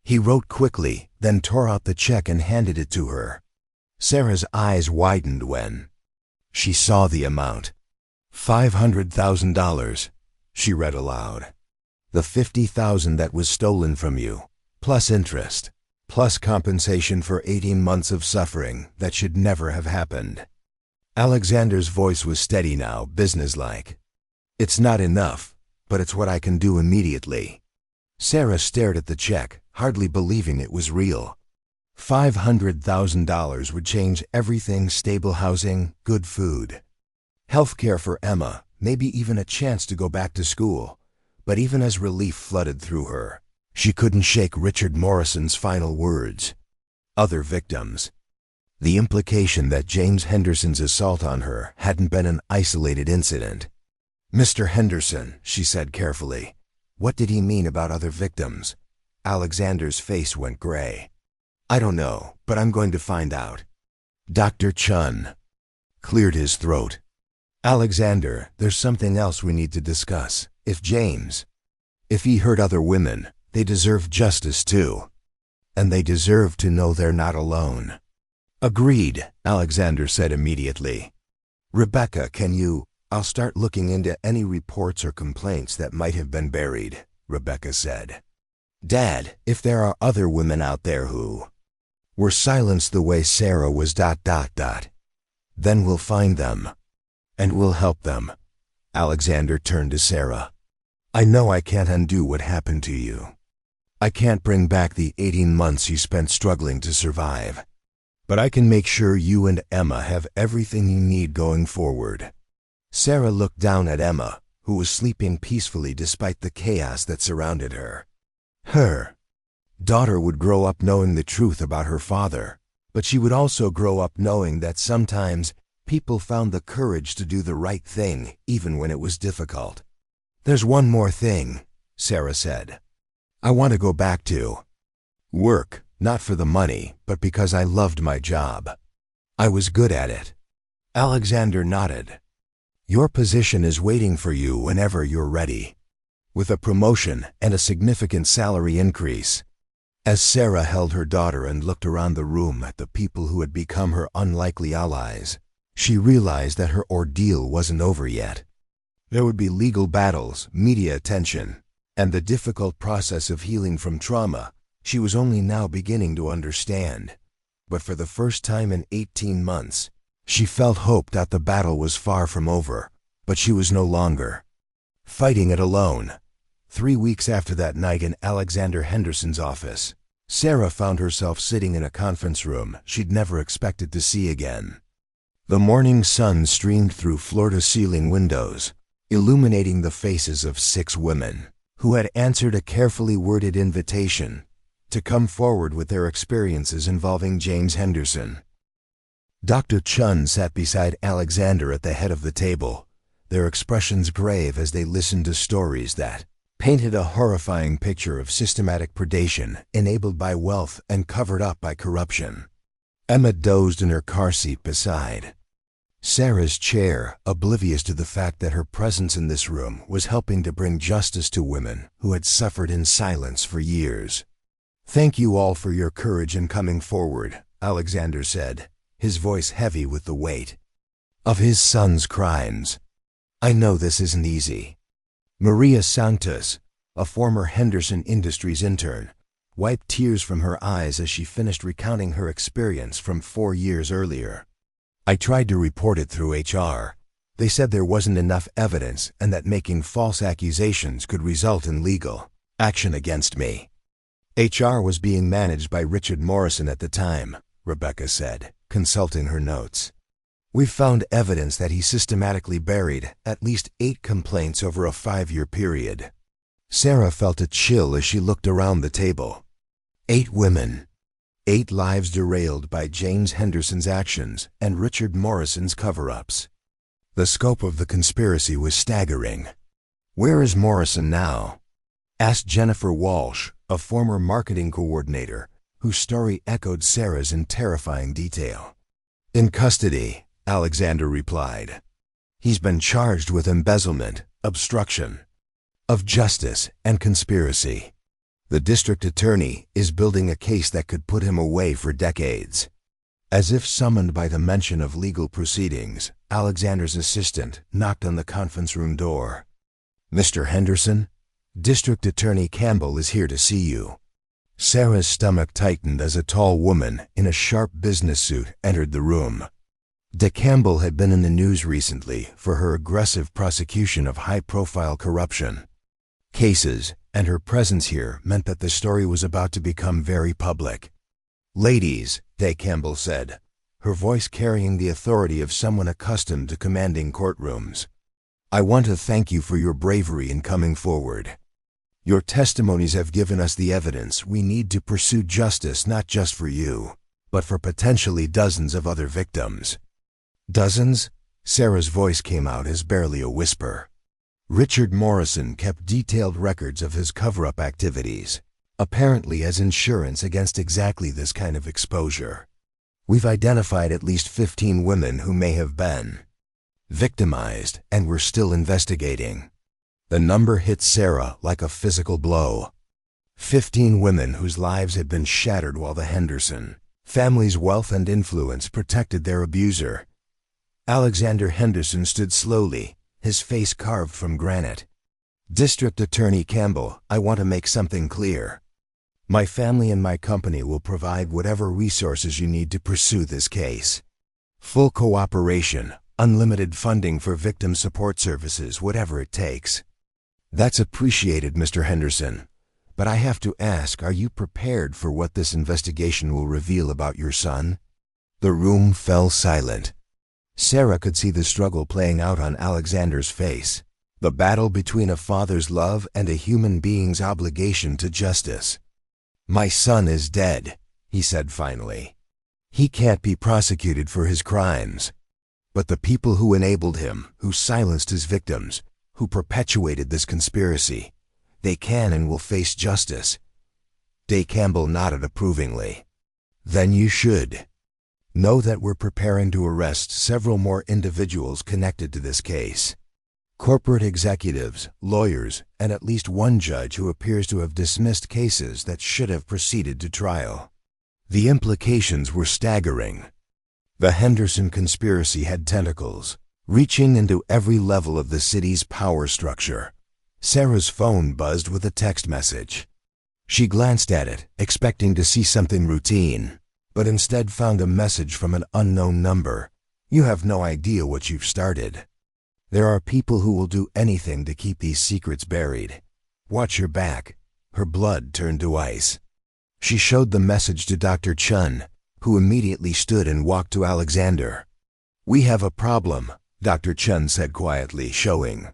He wrote quickly, then tore out the check and handed it to her. Sarah's eyes widened when she saw the amount. $500,000, she read aloud. The $50,000 that was stolen from you, plus interest, plus compensation for 18 months of suffering that should never have happened. Alexander's voice was steady now, businesslike. It's not enough, but it's what I can do immediately. Sarah stared at the check, hardly believing it was real. $500,000 would change everything: stable housing, good food, health care for Emma, maybe even a chance to go back to school. But even as relief flooded through her, she couldn't shake Richard Morrison's final words. Other victims. The implication that James Henderson's assault on her hadn't been an isolated incident. Mr. Henderson, she said carefully, what did he mean about other victims? Alexander's face went gray. I don't know, but I'm going to find out. Dr. Chen cleared his throat. Alexander, there's something else we need to discuss. If he hurt other women, they deserve justice too. And they deserve to know they're not alone. Agreed, Alexander said immediately. Rebecca, I'll start looking into any reports or complaints that might have been buried, Rebecca said. Dad, if there are other women out there who were silenced the way Sarah was ... then we'll find them. And we'll help them. Alexander turned to Sarah. I know I can't undo what happened to you. I can't bring back the 18 months you spent struggling to survive. But I can make sure you and Emma have everything you need going forward. Sarah looked down at Emma, who was sleeping peacefully despite the chaos that surrounded her. Her daughter would grow up knowing the truth about her father, but she would also grow up knowing that sometimes people found the courage to do the right thing even when it was difficult. There's one more thing, Sarah said. I want to go back to work, not for the money, but because I loved my job. I was good at it. Alexander nodded. Your position is waiting for you whenever you're ready, with a promotion and a significant salary increase. As Sarah held her daughter and looked around the room at the people who had become her unlikely allies, she realized that her ordeal wasn't over yet. There would be legal battles, media attention, and the difficult process of healing from trauma she was only now beginning to understand. But for the first time in 18 months, she felt hope that the battle was far from over, but she was no longer fighting it alone. 3 weeks after that night in Alexander Henderson's office, Sarah found herself sitting in a conference room she'd never expected to see again. The morning sun streamed through floor-to-ceiling windows, illuminating the faces of 6 women who had answered a carefully worded invitation to come forward with their experiences involving James Henderson. Dr. Chen sat beside Alexander at the head of the table, their expressions grave as they listened to stories that painted a horrifying picture of systematic predation enabled by wealth and covered up by corruption. Emma dozed in her car seat beside Sarah's chair, oblivious to the fact that her presence in this room was helping to bring justice to women who had suffered in silence for years. "Thank you all for your courage in coming forward," Alexander said, his voice heavy with the weight of his son's crimes. "I know this isn't easy." Maria Santos, a former Henderson Industries intern, wiped tears from her eyes as she finished recounting her experience from 4 years earlier. "I tried to report it through HR. They said there wasn't enough evidence and that making false accusations could result in legal action against me." HR was being managed by Richard Morrison at the time, Rebecca said, consulting her notes. "We've found evidence that he systematically buried at least 8 complaints over a 5-year period." Sarah felt a chill as she looked around the table. 8 women. 8 lives derailed by James Henderson's actions and Richard Morrison's cover-ups. The scope of the conspiracy was staggering. "Where is Morrison now?" asked Jennifer Walsh, a former marketing coordinator, whose story echoed Sarah's in terrifying detail. "In custody," Alexander replied. "He's been charged with embezzlement, obstruction of justice, and conspiracy. The district attorney is building a case that could put him away for decades." As if summoned by the mention of legal proceedings, Alexander's assistant knocked on the conference room door. "Mr. Henderson, District Attorney Campbell is here to see you." Sarah's stomach tightened as a tall woman in a sharp business suit entered the room. De Campbell had been in the news recently for her aggressive prosecution of high-profile corruption cases, and her presence here meant that the story was about to become very public. "Ladies," De Campbell said, her voice carrying the authority of someone accustomed to commanding courtrooms, "I want to thank you for your bravery in coming forward. Your testimonies have given us the evidence we need to pursue justice not just for you, but for potentially dozens of other victims." "Dozens?" Sarah's voice came out as barely a whisper. Richard Morrison kept detailed records of his cover-up activities, apparently as insurance against exactly this kind of exposure. "We've identified at least 15 women who may have been victimized, and we're still investigating." The number hit Sarah like a physical blow. 15 women whose lives had been shattered while the Henderson family's wealth and influence protected their abuser. Alexander Henderson stood slowly, his face carved from granite. "District Attorney Campbell, I want to make something clear. My family and my company will provide whatever resources you need to pursue this case. Full cooperation, unlimited funding for victim support services, whatever it takes." "That's appreciated, Mr. Henderson. But I have to ask, are you prepared for what this investigation will reveal about your son?" The room fell silent. Sarah could see the struggle playing out on Alexander's face, the battle between a father's love and a human being's obligation to justice. "My son is dead," he said finally. "He can't be prosecuted for his crimes. But the people who enabled him, who silenced his victims, who perpetuated this conspiracy, they can and will face justice." De Campbell nodded approvingly. "Then you should know that we're preparing to arrest several more individuals connected to this case. Corporate executives, lawyers, and at least one judge who appears to have dismissed cases that should have proceeded to trial." The implications were staggering. The Henderson conspiracy had tentacles, reaching into every level of the city's power structure. Sarah's phone buzzed with a text message. She glanced at it, expecting to see something routine, but instead found a message from an unknown number. "You have no idea what you've started. There are people who will do anything to keep these secrets buried. Watch your back." Her blood turned to ice. She showed the message to Dr. Chen, who immediately stood and walked to Alexander. "We have a problem," Dr. Chen said quietly, showing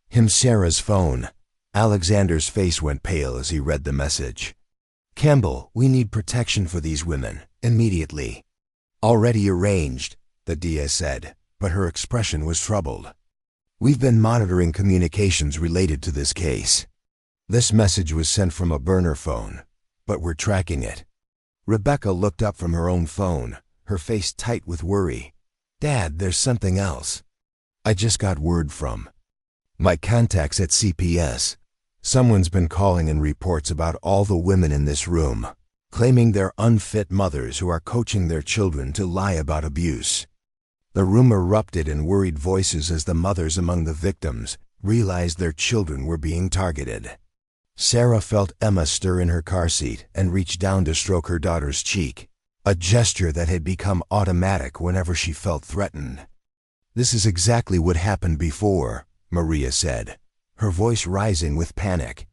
him Sarah's phone. Alexander's face went pale as he read the message. "Campbell, we need protection for these women, immediately." "Already arranged," the DS said, but her expression was troubled. "We've been monitoring communications related to this case. This message was sent from a burner phone, but we're tracking it." Rebecca looked up from her own phone, her face tight with worry. "Dad, there's something else. I just got word from my contacts at CPS. Someone's been calling in reports about all the women in this room, claiming they're unfit mothers who are coaching their children to lie about abuse." The room erupted in worried voices as the mothers among the victims realized their children were being targeted. Sarah felt Emma stir in her car seat and reached down to stroke her daughter's cheek, a gesture that had become automatic whenever she felt threatened. "This is exactly what happened before," Maria said, her voice rising with panic.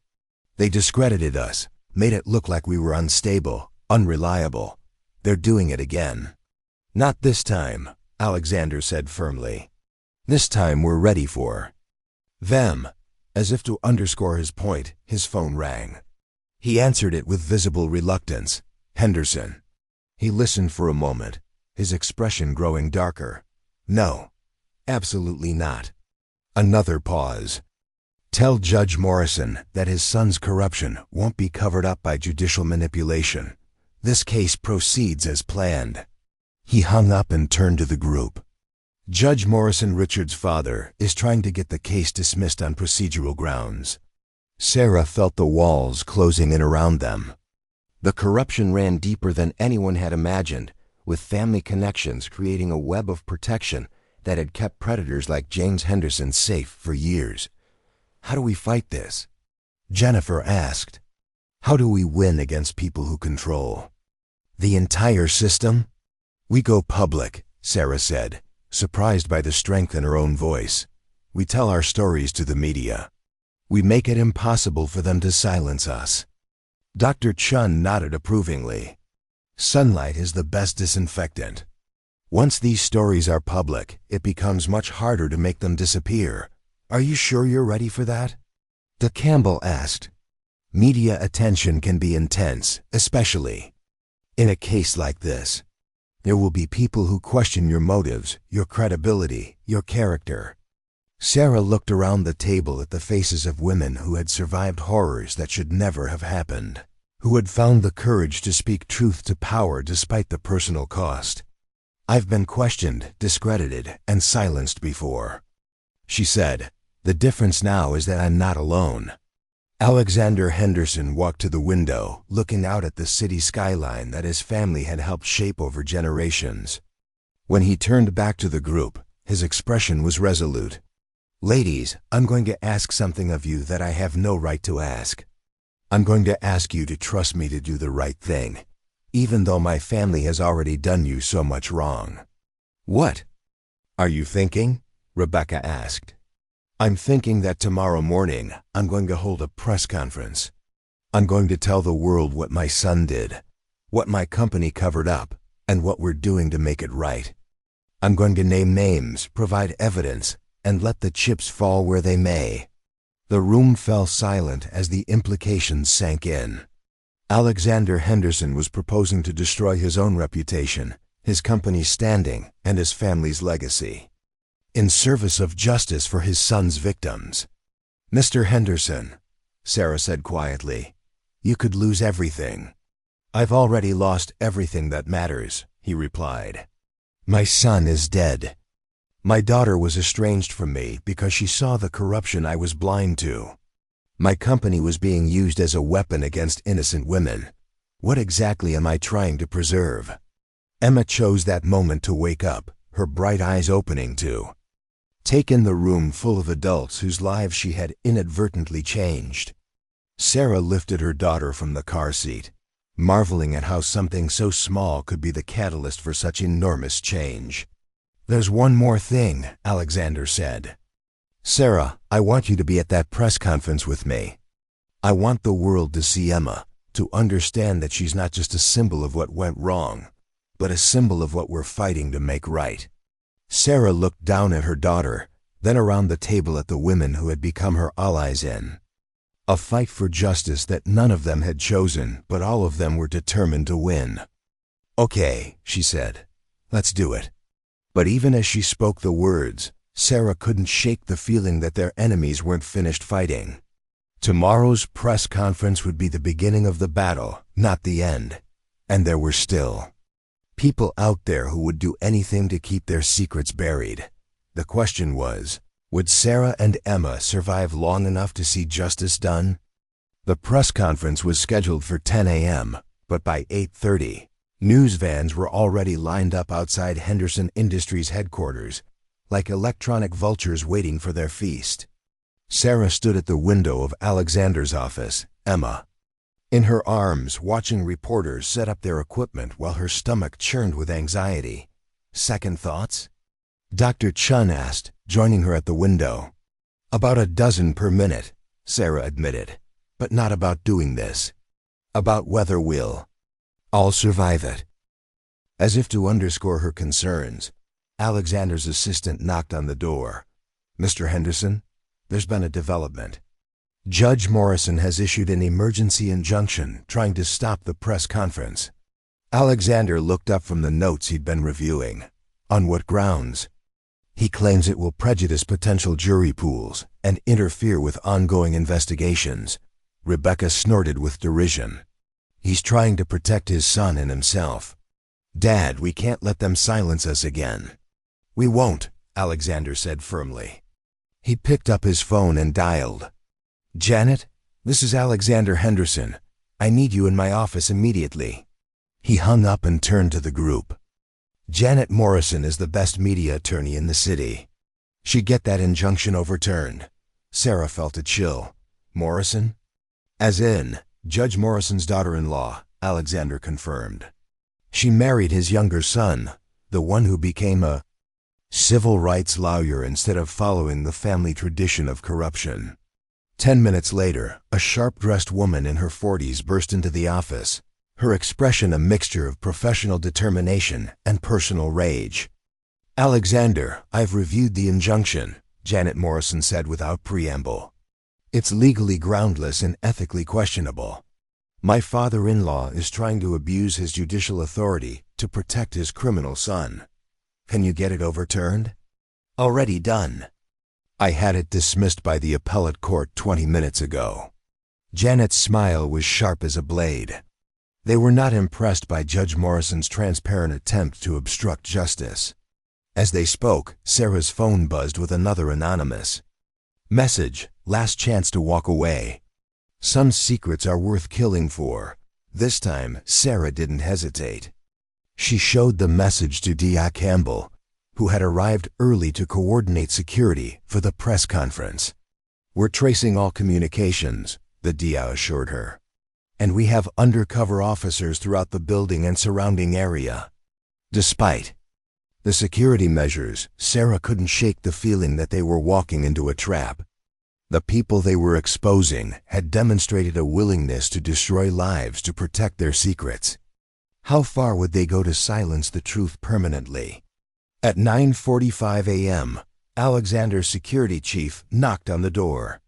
"They discredited us, made it look like we were unstable, unreliable. They're doing it again." "Not this time," Alexander said firmly. "This time we're ready for them." As if to underscore his point, his phone rang. He answered it with visible reluctance. "Henderson." He listened for a moment, his expression growing darker. "No, absolutely not." Another pause. "Tell Judge Morrison that his son's corruption won't be covered up by judicial manipulation. This case proceeds as planned." He hung up and turned to the group. "Judge Morrison, Richard's father, is trying to get the case dismissed on procedural grounds." Sarah felt the walls closing in around them. The corruption ran deeper than anyone had imagined, with family connections creating a web of protection that had kept predators like James Henderson safe for years. "How do we fight this?" Jennifer asked. "How do we win against people who control the entire system?" "We go public," Sarah said, surprised by the strength in her own voice. "We tell our stories to the media. We make it impossible for them to silence us." Dr. Chen nodded approvingly. "Sunlight is the best disinfectant. Once these stories are public, it becomes much harder to make them disappear. Are you sure you're ready for that?" De Campbell asked. "Media attention can be intense, especially in a case like this. There will be people who question your motives, your credibility, your character." Sarah looked around the table at the faces of women who had survived horrors that should never have happened, who had found the courage to speak truth to power despite the personal cost. "I've been questioned, discredited, and silenced before," she said. "The difference now is that I'm not alone." Alexander Henderson walked to the window, looking out at the city skyline that his family had helped shape over generations. When he turned back to the group, his expression was resolute. "Ladies, I'm going to ask something of you that I have no right to ask. I'm going to ask you to trust me to do the right thing, even though my family has already done you so much wrong." "What are you thinking?" Rebecca asked. "I'm thinking that tomorrow morning I'm going to hold a press conference. I'm going to tell the world what my son did, what my company covered up, and what we're doing to make it right. I'm going to name names, provide evidence, and let the chips fall where they may." The room fell silent as the implications sank in. Alexander Henderson was proposing to destroy his own reputation, his company's standing, and his family's legacy, in service of justice for his son's victims. "Mr. Henderson," Sarah said quietly, "you could lose everything." "I've already lost everything that matters," he replied. "My son is dead. My daughter was estranged from me because she saw the corruption I was blind to. My company was being used as a weapon against innocent women. What exactly am I trying to preserve?" Emma chose that moment to wake up, her bright eyes opening to take in the room full of adults whose lives she had inadvertently changed. Sarah lifted her daughter from the car seat, marveling at how something so small could be the catalyst for such enormous change. "There's one more thing," Alexander said. "Sarah, I want you to be at that press conference with me. I want the world to see Emma, to understand that she's not just a symbol of what went wrong, but a symbol of what we're fighting to make right." Sarah looked down at her daughter, then around the table at the women who had become her allies in a fight for justice that none of them had chosen, but all of them were determined to win. "Okay," she said, "let's do it." But even as she spoke the words, Sarah couldn't shake the feeling that their enemies weren't finished fighting. Tomorrow's press conference would be the beginning of the battle, not the end. And there were still people out there who would do anything to keep their secrets buried. The question was, would Sarah and Emma survive long enough to see justice done? The press conference was scheduled for 10 a.m., but by 8:30, news vans were already lined up outside Henderson Industries headquarters, like electronic vultures waiting for their feast. Sarah stood at the window of Alexander's office, Emma in her arms, watching reporters set up their equipment while her stomach churned with anxiety. "Second thoughts?" Dr. Chen asked, joining her at the window. "About a dozen per minute," Sarah admitted, "but not about doing this. About whether we'll all survive it." As if to underscore her concerns, Alexander's assistant knocked on the door. "Mr. Henderson, there's been a development. Judge Morrison has issued an emergency injunction trying to stop the press conference." Alexander looked up from the notes he'd been reviewing. "On what grounds?" "He claims it will prejudice potential jury pools and interfere with ongoing investigations." Rebecca snorted with derision. "He's trying to protect his son and himself. Dad, we can't let them silence us again." "We won't," Alexander said firmly. He picked up his phone and dialed. "Janet, this is Alexander Henderson. I need you in my office immediately." He hung up and turned to the group. "Janet Morrison is the best media attorney in the city. She'd get that injunction overturned." Sarah felt a chill. "Morrison?" "As in, Judge Morrison's daughter-in-law," Alexander confirmed. "She married his younger son, the one who became a civil rights lawyer instead of following the family tradition of corruption." 10 minutes later, a sharp-dressed woman in her 40s burst into the office, her expression a mixture of professional determination and personal rage. "Alexander, I've reviewed the injunction," Janet Morrison said without preamble. "It's legally groundless and ethically questionable. My father-in-law is trying to abuse his judicial authority to protect his criminal son. Can you get it overturned?" "Already done. I had it dismissed by the appellate court 20 minutes ago." Janet's smile was sharp as a blade. They were not impressed by Judge Morrison's transparent attempt to obstruct justice. As they spoke, Sarah's phone buzzed with another anonymous message: "Last chance to walk away. Some secrets are worth killing for." This time, Sarah didn't hesitate. She showed the message to D.I. Campbell, who had arrived early to coordinate security for the press conference. "We're tracing all communications," the DI assured her. "And we have undercover officers throughout the building and surrounding area." Despite the security measures, Sarah couldn't shake the feeling that they were walking into a trap. The people they were exposing had demonstrated a willingness to destroy lives to protect their secrets. How far would they go to silence the truth permanently? At 9:45 a.m., Alexander's security chief knocked on the door.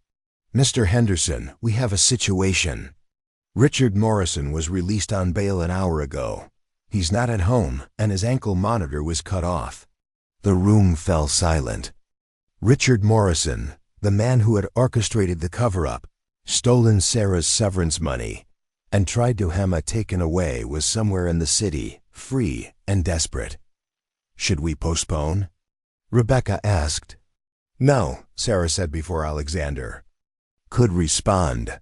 "Mr. Henderson, we have a situation. Richard Morrison was released on bail an hour ago. He's not at home, and his ankle monitor was cut off." The room fell silent. Richard Morrison, the man who had orchestrated the cover-up, stolen Sarah's severance money, and tried to have Emma taken away, was somewhere in the city, free and desperate. "Should we postpone?" Rebecca asked. "No," Sarah said before Alexander could respond.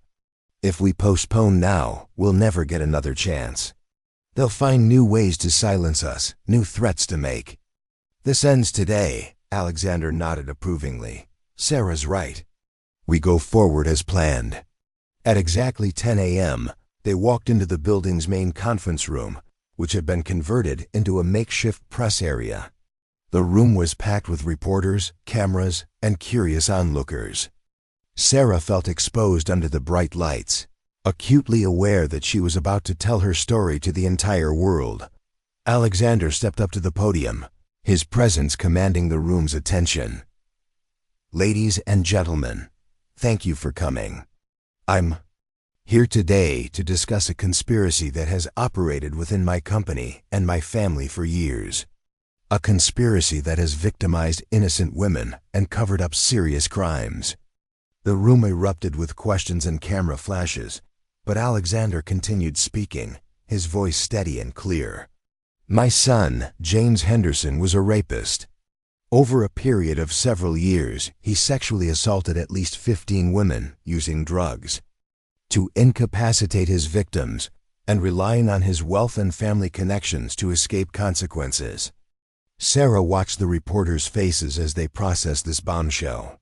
"If we postpone now, we'll never get another chance. They'll find new ways to silence us, new threats to make." "This ends today," Alexander nodded approvingly. "Sarah's right. We go forward as planned." At exactly 10 a.m., they walked into the building's main conference room, which had been converted into a makeshift press area. The room was packed with reporters, cameras, and curious onlookers. Sarah felt exposed under the bright lights, acutely aware that she was about to tell her story to the entire world. Alexander stepped up to the podium, his presence commanding the room's attention. "Ladies and gentlemen, thank you for coming. I'm here today to discuss a conspiracy that has operated within my company and my family for years. A conspiracy that has victimized innocent women and covered up serious crimes." The room erupted with questions and camera flashes, but Alexander continued speaking, his voice steady and clear. "My son, James Henderson, was a rapist. Over a period of several years, he sexually assaulted at least 15 women using drugs. To incapacitate his victims and relying on his wealth and family connections to escape consequences." Sarah watched the reporters' faces as they processed this bombshell.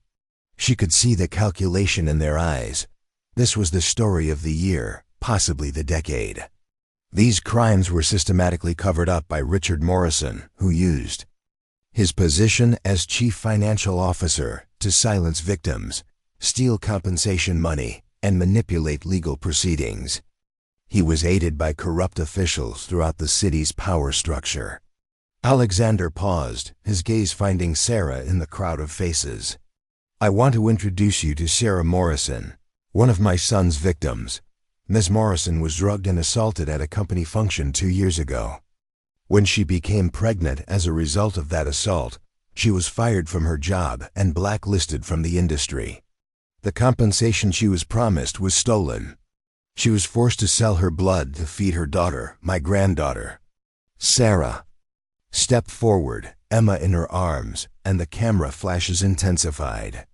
She could see the calculation in their eyes. This was the story of the year, possibly the decade. These crimes were systematically covered up by Richard Morrison, who used his position as chief financial officer to silence victims, steal compensation money, and manipulate legal proceedings. He was aided by corrupt officials throughout the city's power structure. Alexander paused, his gaze finding Sarah in the crowd of faces. "I want to introduce you to Sarah Morrison, one of my son's victims. Ms. Morrison was drugged and assaulted at a company function 2 years ago. When she became pregnant as a result of that assault, she was fired from her job and blacklisted from the industry. The compensation she was promised was stolen. She was forced to sell her blood to feed her daughter, my granddaughter." Sarah stepped forward, Emma in her arms, and the camera flashes intensified.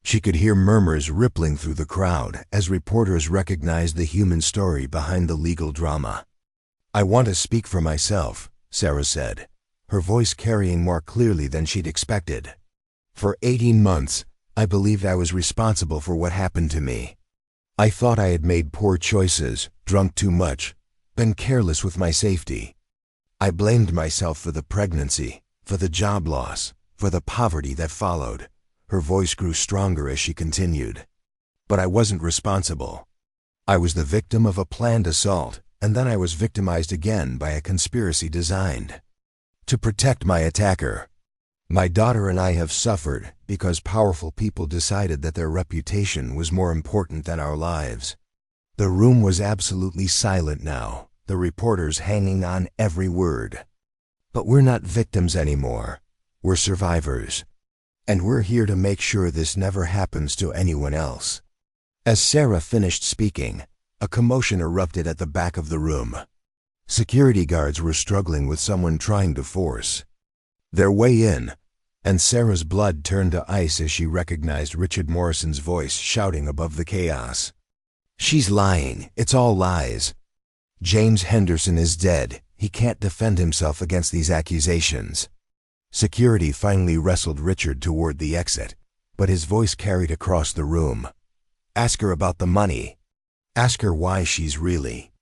She could hear murmurs rippling through the crowd as reporters recognized the human story behind the legal drama. "I want to speak for myself," Sarah said, her voice carrying more clearly than she'd expected. "For 18 months, I believed I was responsible for what happened to me. I thought I had made poor choices, drunk too much, been careless with my safety. I blamed myself for the pregnancy, for the job loss, for the poverty that followed." Her voice grew stronger as she continued. "But I wasn't responsible. I was the victim of a planned assault, and then I was victimized again by a conspiracy designed to protect my attacker. My daughter and I have suffered because powerful people decided that their reputation was more important than our lives." The room was absolutely silent now, the reporters hanging on every word. "But we're not victims anymore. We're survivors. And we're here to make sure this never happens to anyone else." As Sarah finished speaking, a commotion erupted at the back of the room. Security guards were struggling with someone trying to force their way in, and Sarah's blood turned to ice as she recognized Richard Morrison's voice shouting above the chaos. "She's lying. It's all lies. James Henderson is dead. He can't defend himself against these accusations." Security finally wrestled Richard toward the exit, but his voice carried across the room. "Ask her about the money. Ask her why she's really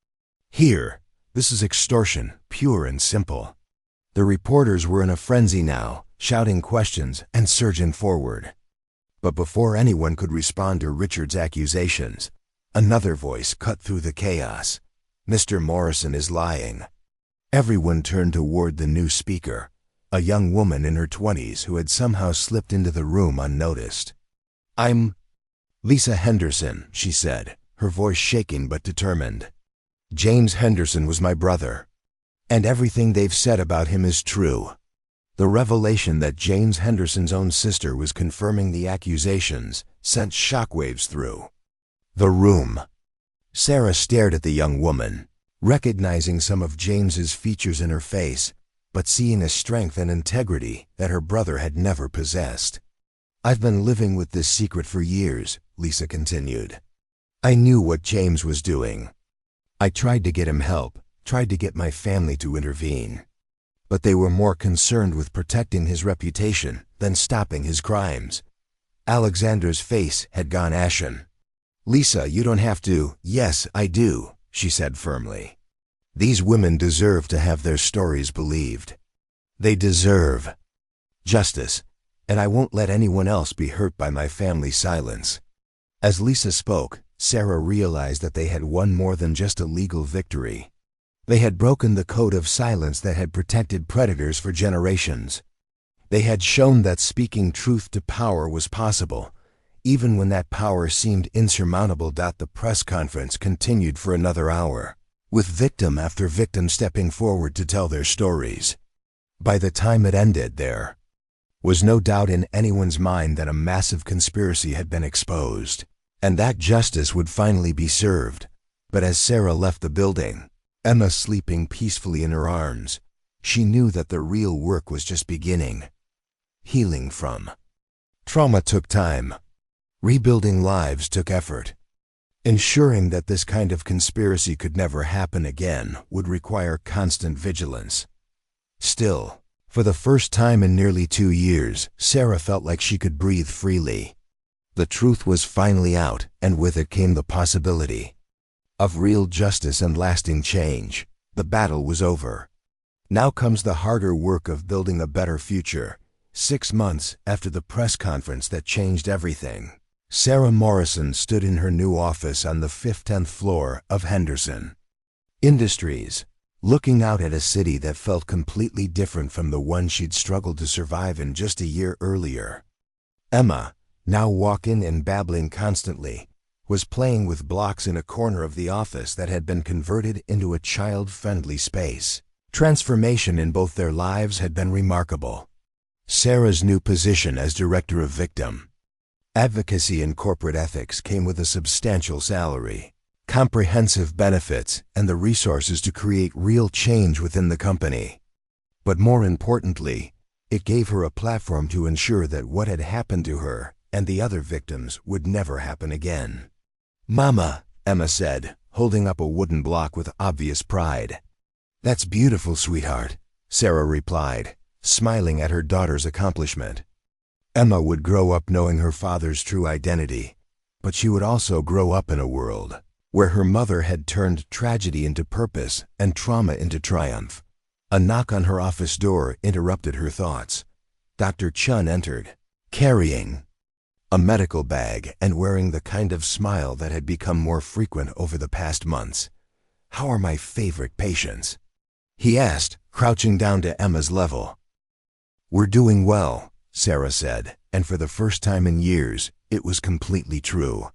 here. This is extortion, pure and simple." The reporters were in a frenzy now, shouting questions and surging forward. But before anyone could respond to Richard's accusations, another voice cut through the chaos. "Mr. Morrison is lying." Everyone turned toward the new speaker, a young woman in her 20s who had somehow slipped into the room unnoticed. "I'm Lisa Henderson," she said, her voice shaking but determined. "James Henderson was my brother, and everything they've said about him is true." The revelation that James Henderson's own sister was confirming the accusations sent shockwaves through the room. Sarah stared at the young woman, recognizing some of James's features in her face, but seeing a strength and integrity that her brother had never possessed. "I've been living with this secret for years," Lisa continued. "I knew what James was doing. I tried to get him help, tried to get my family to intervene. But they were more concerned with protecting his reputation than stopping his crimes." Alexander's face had gone ashen. "Lisa, you don't have to." "Yes, I do," she said firmly. "These women deserve to have their stories believed. They deserve justice, and I won't let anyone else be hurt by my family's silence." As Lisa spoke, Sarah realized that they had won more than just a legal victory. They had broken the code of silence that had protected predators for generations. They had shown that speaking truth to power was possible, even when that power seemed insurmountable. The press conference continued for another hour, with victim after victim stepping forward to tell their stories. By the time it ended, there was no doubt in anyone's mind that a massive conspiracy had been exposed, and that justice would finally be served. But as Sarah left the building, Emma sleeping peacefully in her arms, she knew that the real work was just beginning. Healing from trauma took time. Rebuilding lives took effort. Ensuring that this kind of conspiracy could never happen again would require constant vigilance. Still, for the first time in nearly 2 years, Sarah felt like she could breathe freely. The truth was finally out, and with it came the possibility of real justice and lasting change. The battle was over. Now comes the harder work of building a better future. 6 months after the press conference that changed everything, Sarah Morrison stood in her new office on the 15th floor of Henderson Industries, looking out at a city that felt completely different from the one she'd struggled to survive in just a year earlier. Emma, now walking and babbling constantly, was playing with blocks in a corner of the office that had been converted into a child-friendly space. Transformation in both their lives had been remarkable. Sarah's new position as Director of Victim Advocacy and Corporate Ethics came with a substantial salary, comprehensive benefits, and the resources to create real change within the company. But more importantly, it gave her a platform to ensure that what had happened to her and the other victims would never happen again. "Mama," Emma said, holding up a wooden block with obvious pride. "That's beautiful, sweetheart," Sarah replied, smiling at her daughter's accomplishment. Emma would grow up knowing her father's true identity, but she would also grow up in a world where her mother had turned tragedy into purpose and trauma into triumph. A knock on her office door interrupted her thoughts. Dr. Chen entered, carrying a medical bag and wearing the kind of smile that had become more frequent over the past months. "How are my favorite patients?" he asked, crouching down to Emma's level. "We're doing well," Sarah said, and for the first time in years, it was completely true.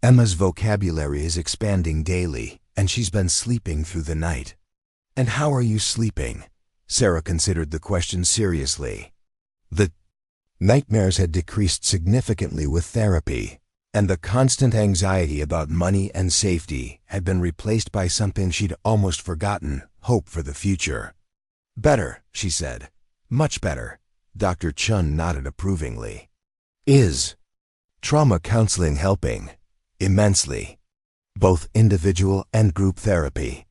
Emma's vocabulary is expanding daily, and she's been sleeping through the night. "And how are you sleeping?" Sarah considered the question seriously. The nightmares had decreased significantly with therapy, and the constant anxiety about money and safety had been replaced by something she'd almost forgotten: hope for the future. "Better," she said. "Much better." Dr. Chen nodded approvingly. "Is trauma counseling helping?" "Immensely. Both individual and group therapy.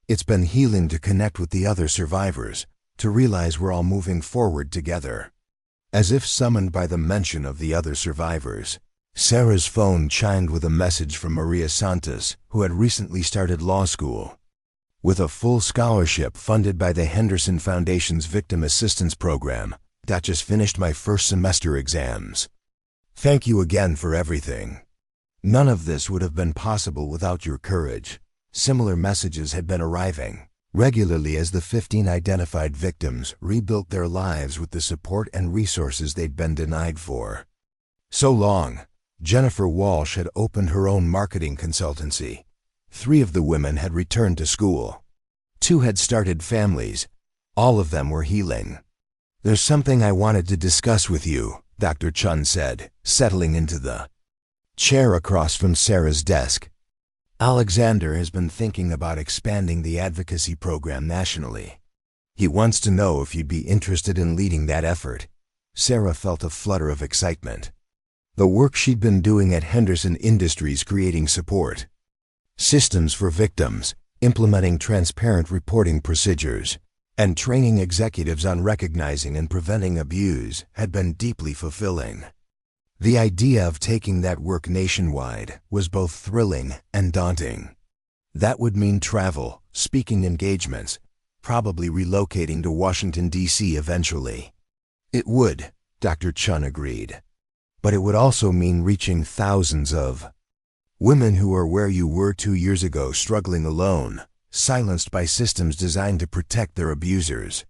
It's been healing to connect with the other survivors, to realize we're all moving forward together." As if summoned by the mention of the other survivors, Sarah's phone chimed with a message from Maria Santos, who had recently started law school. "With a full scholarship funded by the Henderson Foundation's Victim Assistance Program, that just finished my first semester exams. Thank you again for everything. None of this would have been possible without your courage." Similar messages had been arriving regularly as the 15 identified victims rebuilt their lives with the support and resources they'd been denied for so long. Jennifer Walsh had opened her own marketing consultancy. 3 of the women had returned to school. 2 had started families. All of them were healing. "There's something I wanted to discuss with you," Dr. Chen said, settling into the chair across from Sarah's desk. "Alexander has been thinking about expanding the advocacy program nationally. He wants to know if you'd be interested in leading that effort." Sarah felt a flutter of excitement. The work she'd been doing at Henderson Industries, creating support systems for victims, implementing transparent reporting procedures, and training executives on recognizing and preventing abuse, had been deeply fulfilling. The idea of taking that work nationwide was both thrilling and daunting. That would mean travel, speaking engagements, probably relocating to Washington, D.C. eventually. It would, Dr. Chen agreed. But it would also mean reaching thousands of women who are where you were 2 years ago, struggling alone, silenced by systems designed to protect their abusers.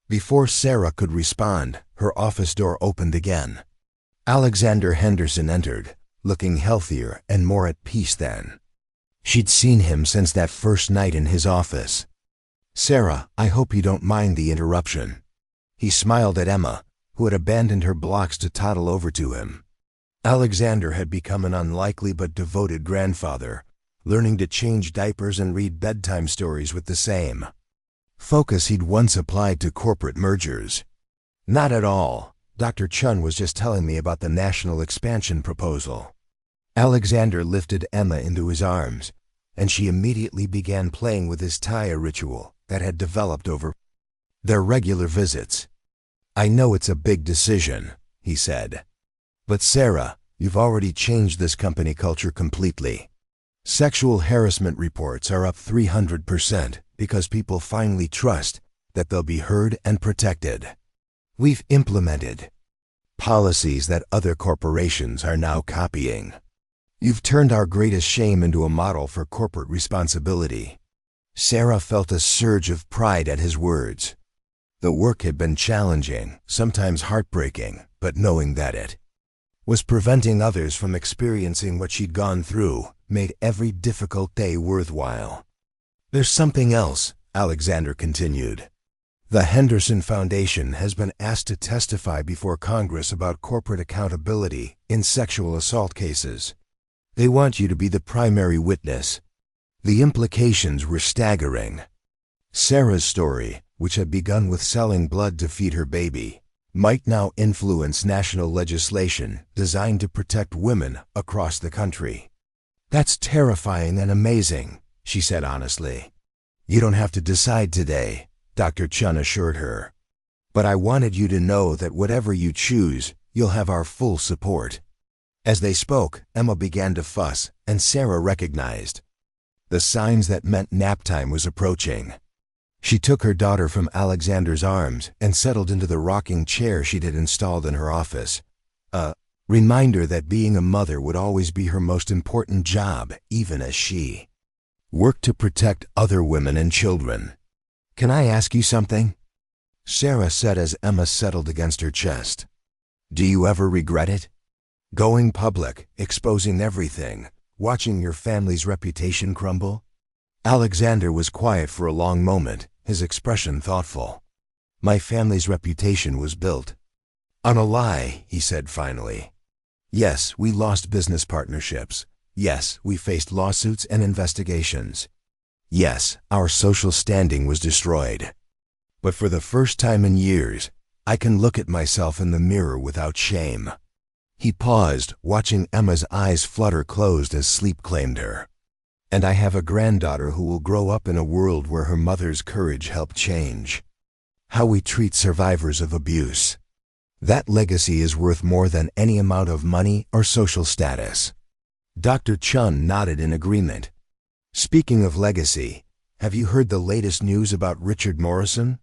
Before Sarah could respond, her office door opened again. Alexander Henderson entered, looking healthier and more at peace than she'd seen him since that first night in his office. "Sarah, I hope you don't mind the interruption." He smiled at Emma, who had abandoned her blocks to toddle over to him. Alexander had become an unlikely but devoted grandfather, learning to change diapers and read bedtime stories with the same focus he'd once applied to corporate mergers. "Not at all. Dr. Chen was just telling me about the national expansion proposal." Alexander lifted Emma into his arms, and she immediately began playing with his Taya ritual that had developed over their regular visits. "I know it's a big decision," he said. "But Sarah, you've already changed this company culture completely. Sexual harassment reports are up 300% because people finally trust that they'll be heard and protected. We've implemented policies that other corporations are now copying. You've turned our greatest shame into a model for corporate responsibility." Sarah felt a surge of pride at his words. The work had been challenging, sometimes heartbreaking, but knowing that it was preventing others from experiencing what she'd gone through made every difficult day worthwhile. "There's something else," Alexander continued. "The Henderson Foundation has been asked to testify before Congress about corporate accountability in sexual assault cases. They want you to be the primary witness." The implications were staggering. Sarah's story, which had begun with selling blood to feed her baby, might now influence national legislation designed to protect women across the country. "That's terrifying and amazing," she said honestly. "You don't have to decide today," Dr. Chen assured her. "But I wanted you to know that whatever you choose, you'll have our full support." As they spoke, Emma began to fuss, and Sarah recognized the signs that meant nap time was approaching. She took her daughter from Alexander's arms and settled into the rocking chair she'd had installed in her office, a reminder that being a mother would always be her most important job, even as she worked to protect other women and children. "Can I ask you something?" Sarah said as Emma settled against her chest. "Do you ever regret it? Going public, exposing everything, watching your family's reputation crumble?" Alexander was quiet for a long moment, his expression thoughtful. "My family's reputation was built on a lie," he said finally. "Yes, we lost business partnerships. Yes, we faced lawsuits and investigations. Yes, our social standing was destroyed. But for the first time in years, I can look at myself in the mirror without shame." He paused, watching Emma's eyes flutter closed as sleep claimed her. "And I have a granddaughter who will grow up in a world where her mother's courage helped change how we treat survivors of abuse. That legacy is worth more than any amount of money or social status." Dr. Chen nodded in agreement. "Speaking of legacy, have you heard the latest news about Richard Morrison?"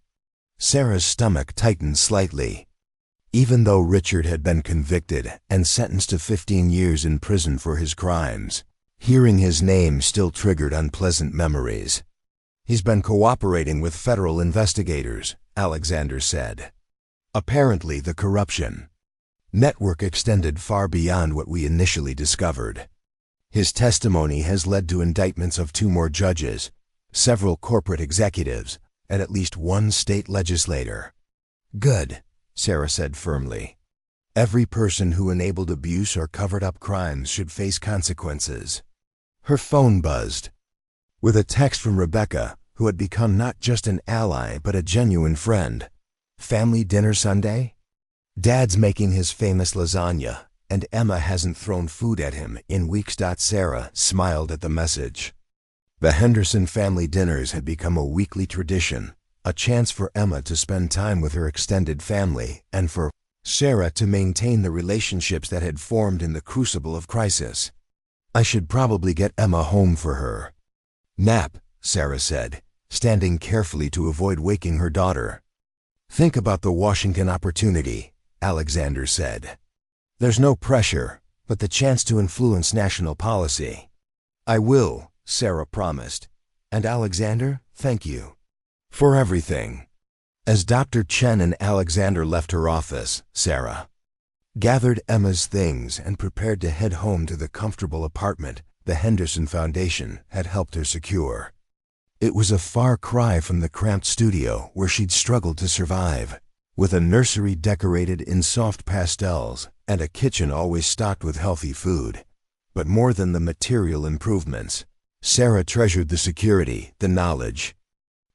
Sarah's stomach tightened slightly. Even though Richard had been convicted and sentenced to 15 years in prison for his crimes, hearing his name still triggered unpleasant memories. "He's been cooperating with federal investigators," Alexander said. "Apparently the corruption network extended far beyond what we initially discovered. His testimony has led to indictments of 2 more judges, several corporate executives, and at least 1 state legislator." "Good," Sarah said firmly. "Every person who enabled abuse or covered up crimes should face consequences." Her phone buzzed with a text from Rebecca, who had become not just an ally but a genuine friend. "Family dinner Sunday? Dad's making his famous lasagna, and Emma hasn't thrown food at him in weeks." Sarah smiled at the message. The Henderson family dinners had become a weekly tradition, a chance for Emma to spend time with her extended family and for Sarah to maintain the relationships that had formed in the crucible of crisis. "I should probably get Emma home for her nap," Sarah said, standing carefully to avoid waking her daughter. "Think about the Washington opportunity," Alexander said. "There's no pressure, but the chance to influence national policy." "I will," Sarah promised. And Alexander, thank you for everything." As Dr. Chen and Alexander left her office, Sarah gathered Emma's things and prepared to head home to the comfortable apartment the Henderson Foundation had helped her secure. It was a far cry from the cramped studio where she'd struggled to survive, with a nursery decorated in soft pastels and a kitchen always stocked with healthy food. But more than the material improvements, Sarah treasured the security, the knowledge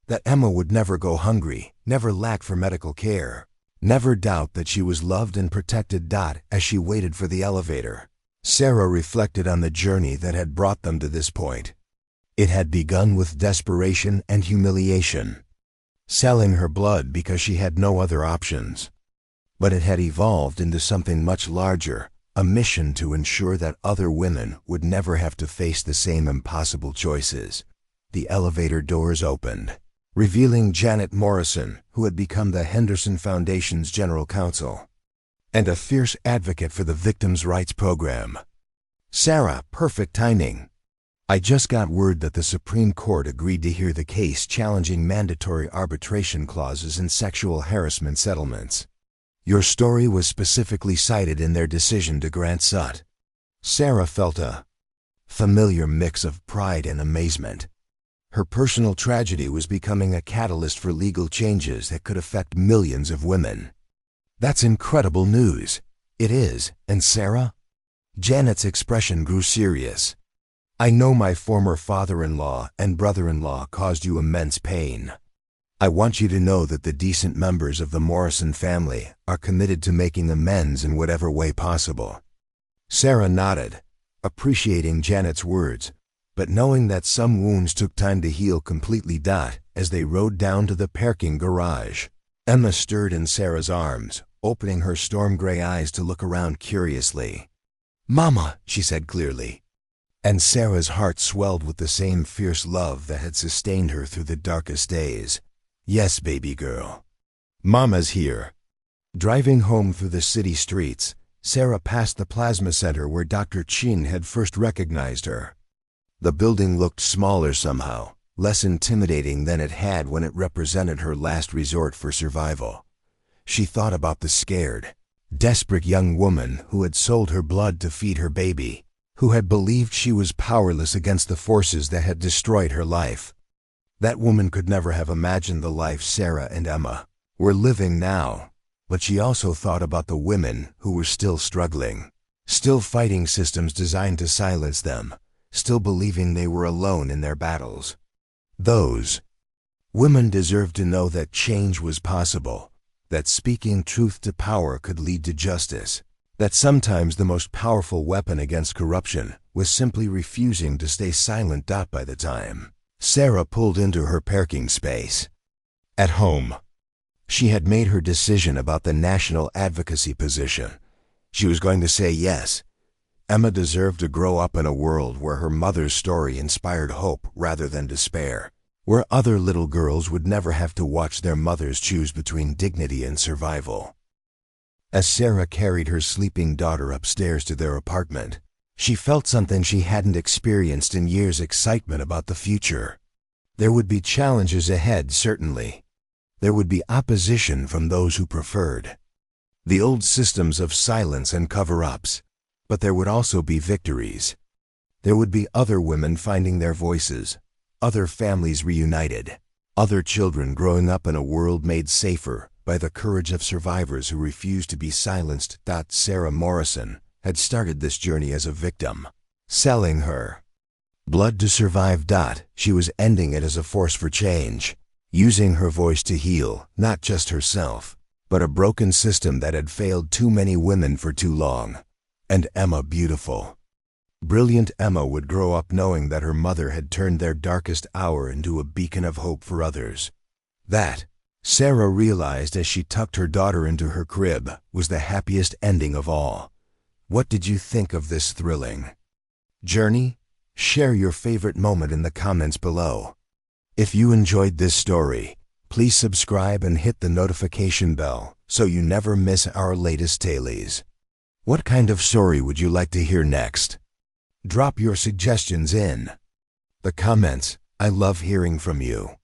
that Emma would never go hungry, never lack for medical care, never doubt that she was loved and protected. As she waited for the elevator, Sarah reflected on the journey that had brought them to this point. It had begun with desperation and humiliation, selling her blood because she had no other options. But it had evolved into something much larger, a mission to ensure that other women would never have to face the same impossible choices. The elevator doors opened, revealing Janet Morrison, who had become the Henderson Foundation's general counsel and a fierce advocate for the Victims' Rights Program. "Sarah, perfect timing. I just got word that the Supreme Court agreed to hear the case challenging mandatory arbitration clauses in sexual harassment settlements. Your story was specifically cited in their decision to grant SUT." Sarah felt a familiar mix of pride and amazement. Her personal tragedy was becoming a catalyst for legal changes that could affect millions of women. "That's incredible news." "It is, and Sarah?" Janet's expression grew serious. "I know my former father-in-law and brother-in-law caused you immense pain. I want you to know that the decent members of the Morrison family are committed to making amends in whatever way possible." Sarah nodded, appreciating Janet's words, but knowing that some wounds took time to heal completely. As they rode down to the parking garage, Emma stirred in Sarah's arms, opening her storm-gray eyes to look around curiously. "Mama," she said clearly. And Sarah's heart swelled with the same fierce love that had sustained her through the darkest days. "Yes, baby girl. Mama's here." Driving home through the city streets, Sarah passed the plasma center where Dr. Chen had first recognized her. The building looked smaller somehow, less intimidating than it had when it represented her last resort for survival. She thought about the scared, desperate young woman who had sold her blood to feed her baby, who had believed she was powerless against the forces that had destroyed her life. That woman could never have imagined the life Sarah and Emma were living now, but she also thought about the women who were still struggling, still fighting systems designed to silence them, still believing they were alone in their battles. Those women deserved to know that change was possible, that speaking truth to power could lead to justice, that sometimes the most powerful weapon against corruption was simply refusing to stay silent. By the time Sarah pulled into her parking space at home, she had made her decision about the national advocacy position. She was going to say yes. Emma deserved to grow up in a world where her mother's story inspired hope rather than despair, where other little girls would never have to watch their mothers choose between dignity and survival. As Sarah carried her sleeping daughter upstairs to their apartment, she felt something she hadn't experienced in years: excitement about the future. There would be challenges ahead, certainly. There would be opposition from those who preferred the old systems of silence and cover-ups, but there would also be victories. There would be other women finding their voices, other families reunited, other children growing up in a world made safer by the courage of survivors who refused to be silenced. Sarah Morrison had started this journey as a victim, selling her blood to survive. She was ending it as a force for change, using her voice to heal not just herself, but a broken system that had failed too many women for too long. And Emma, beautiful, brilliant Emma, would grow up knowing that her mother had turned their darkest hour into a beacon of hope for others. That, Sarah realized as she tucked her daughter into her crib, was the happiest ending of all. What did you think of this thrilling journey? Share your favorite moment in the comments below. If you enjoyed this story, please subscribe and hit the notification bell so you never miss our latest tales. What kind of story would you like to hear next? Drop your suggestions in the comments, I love hearing from you.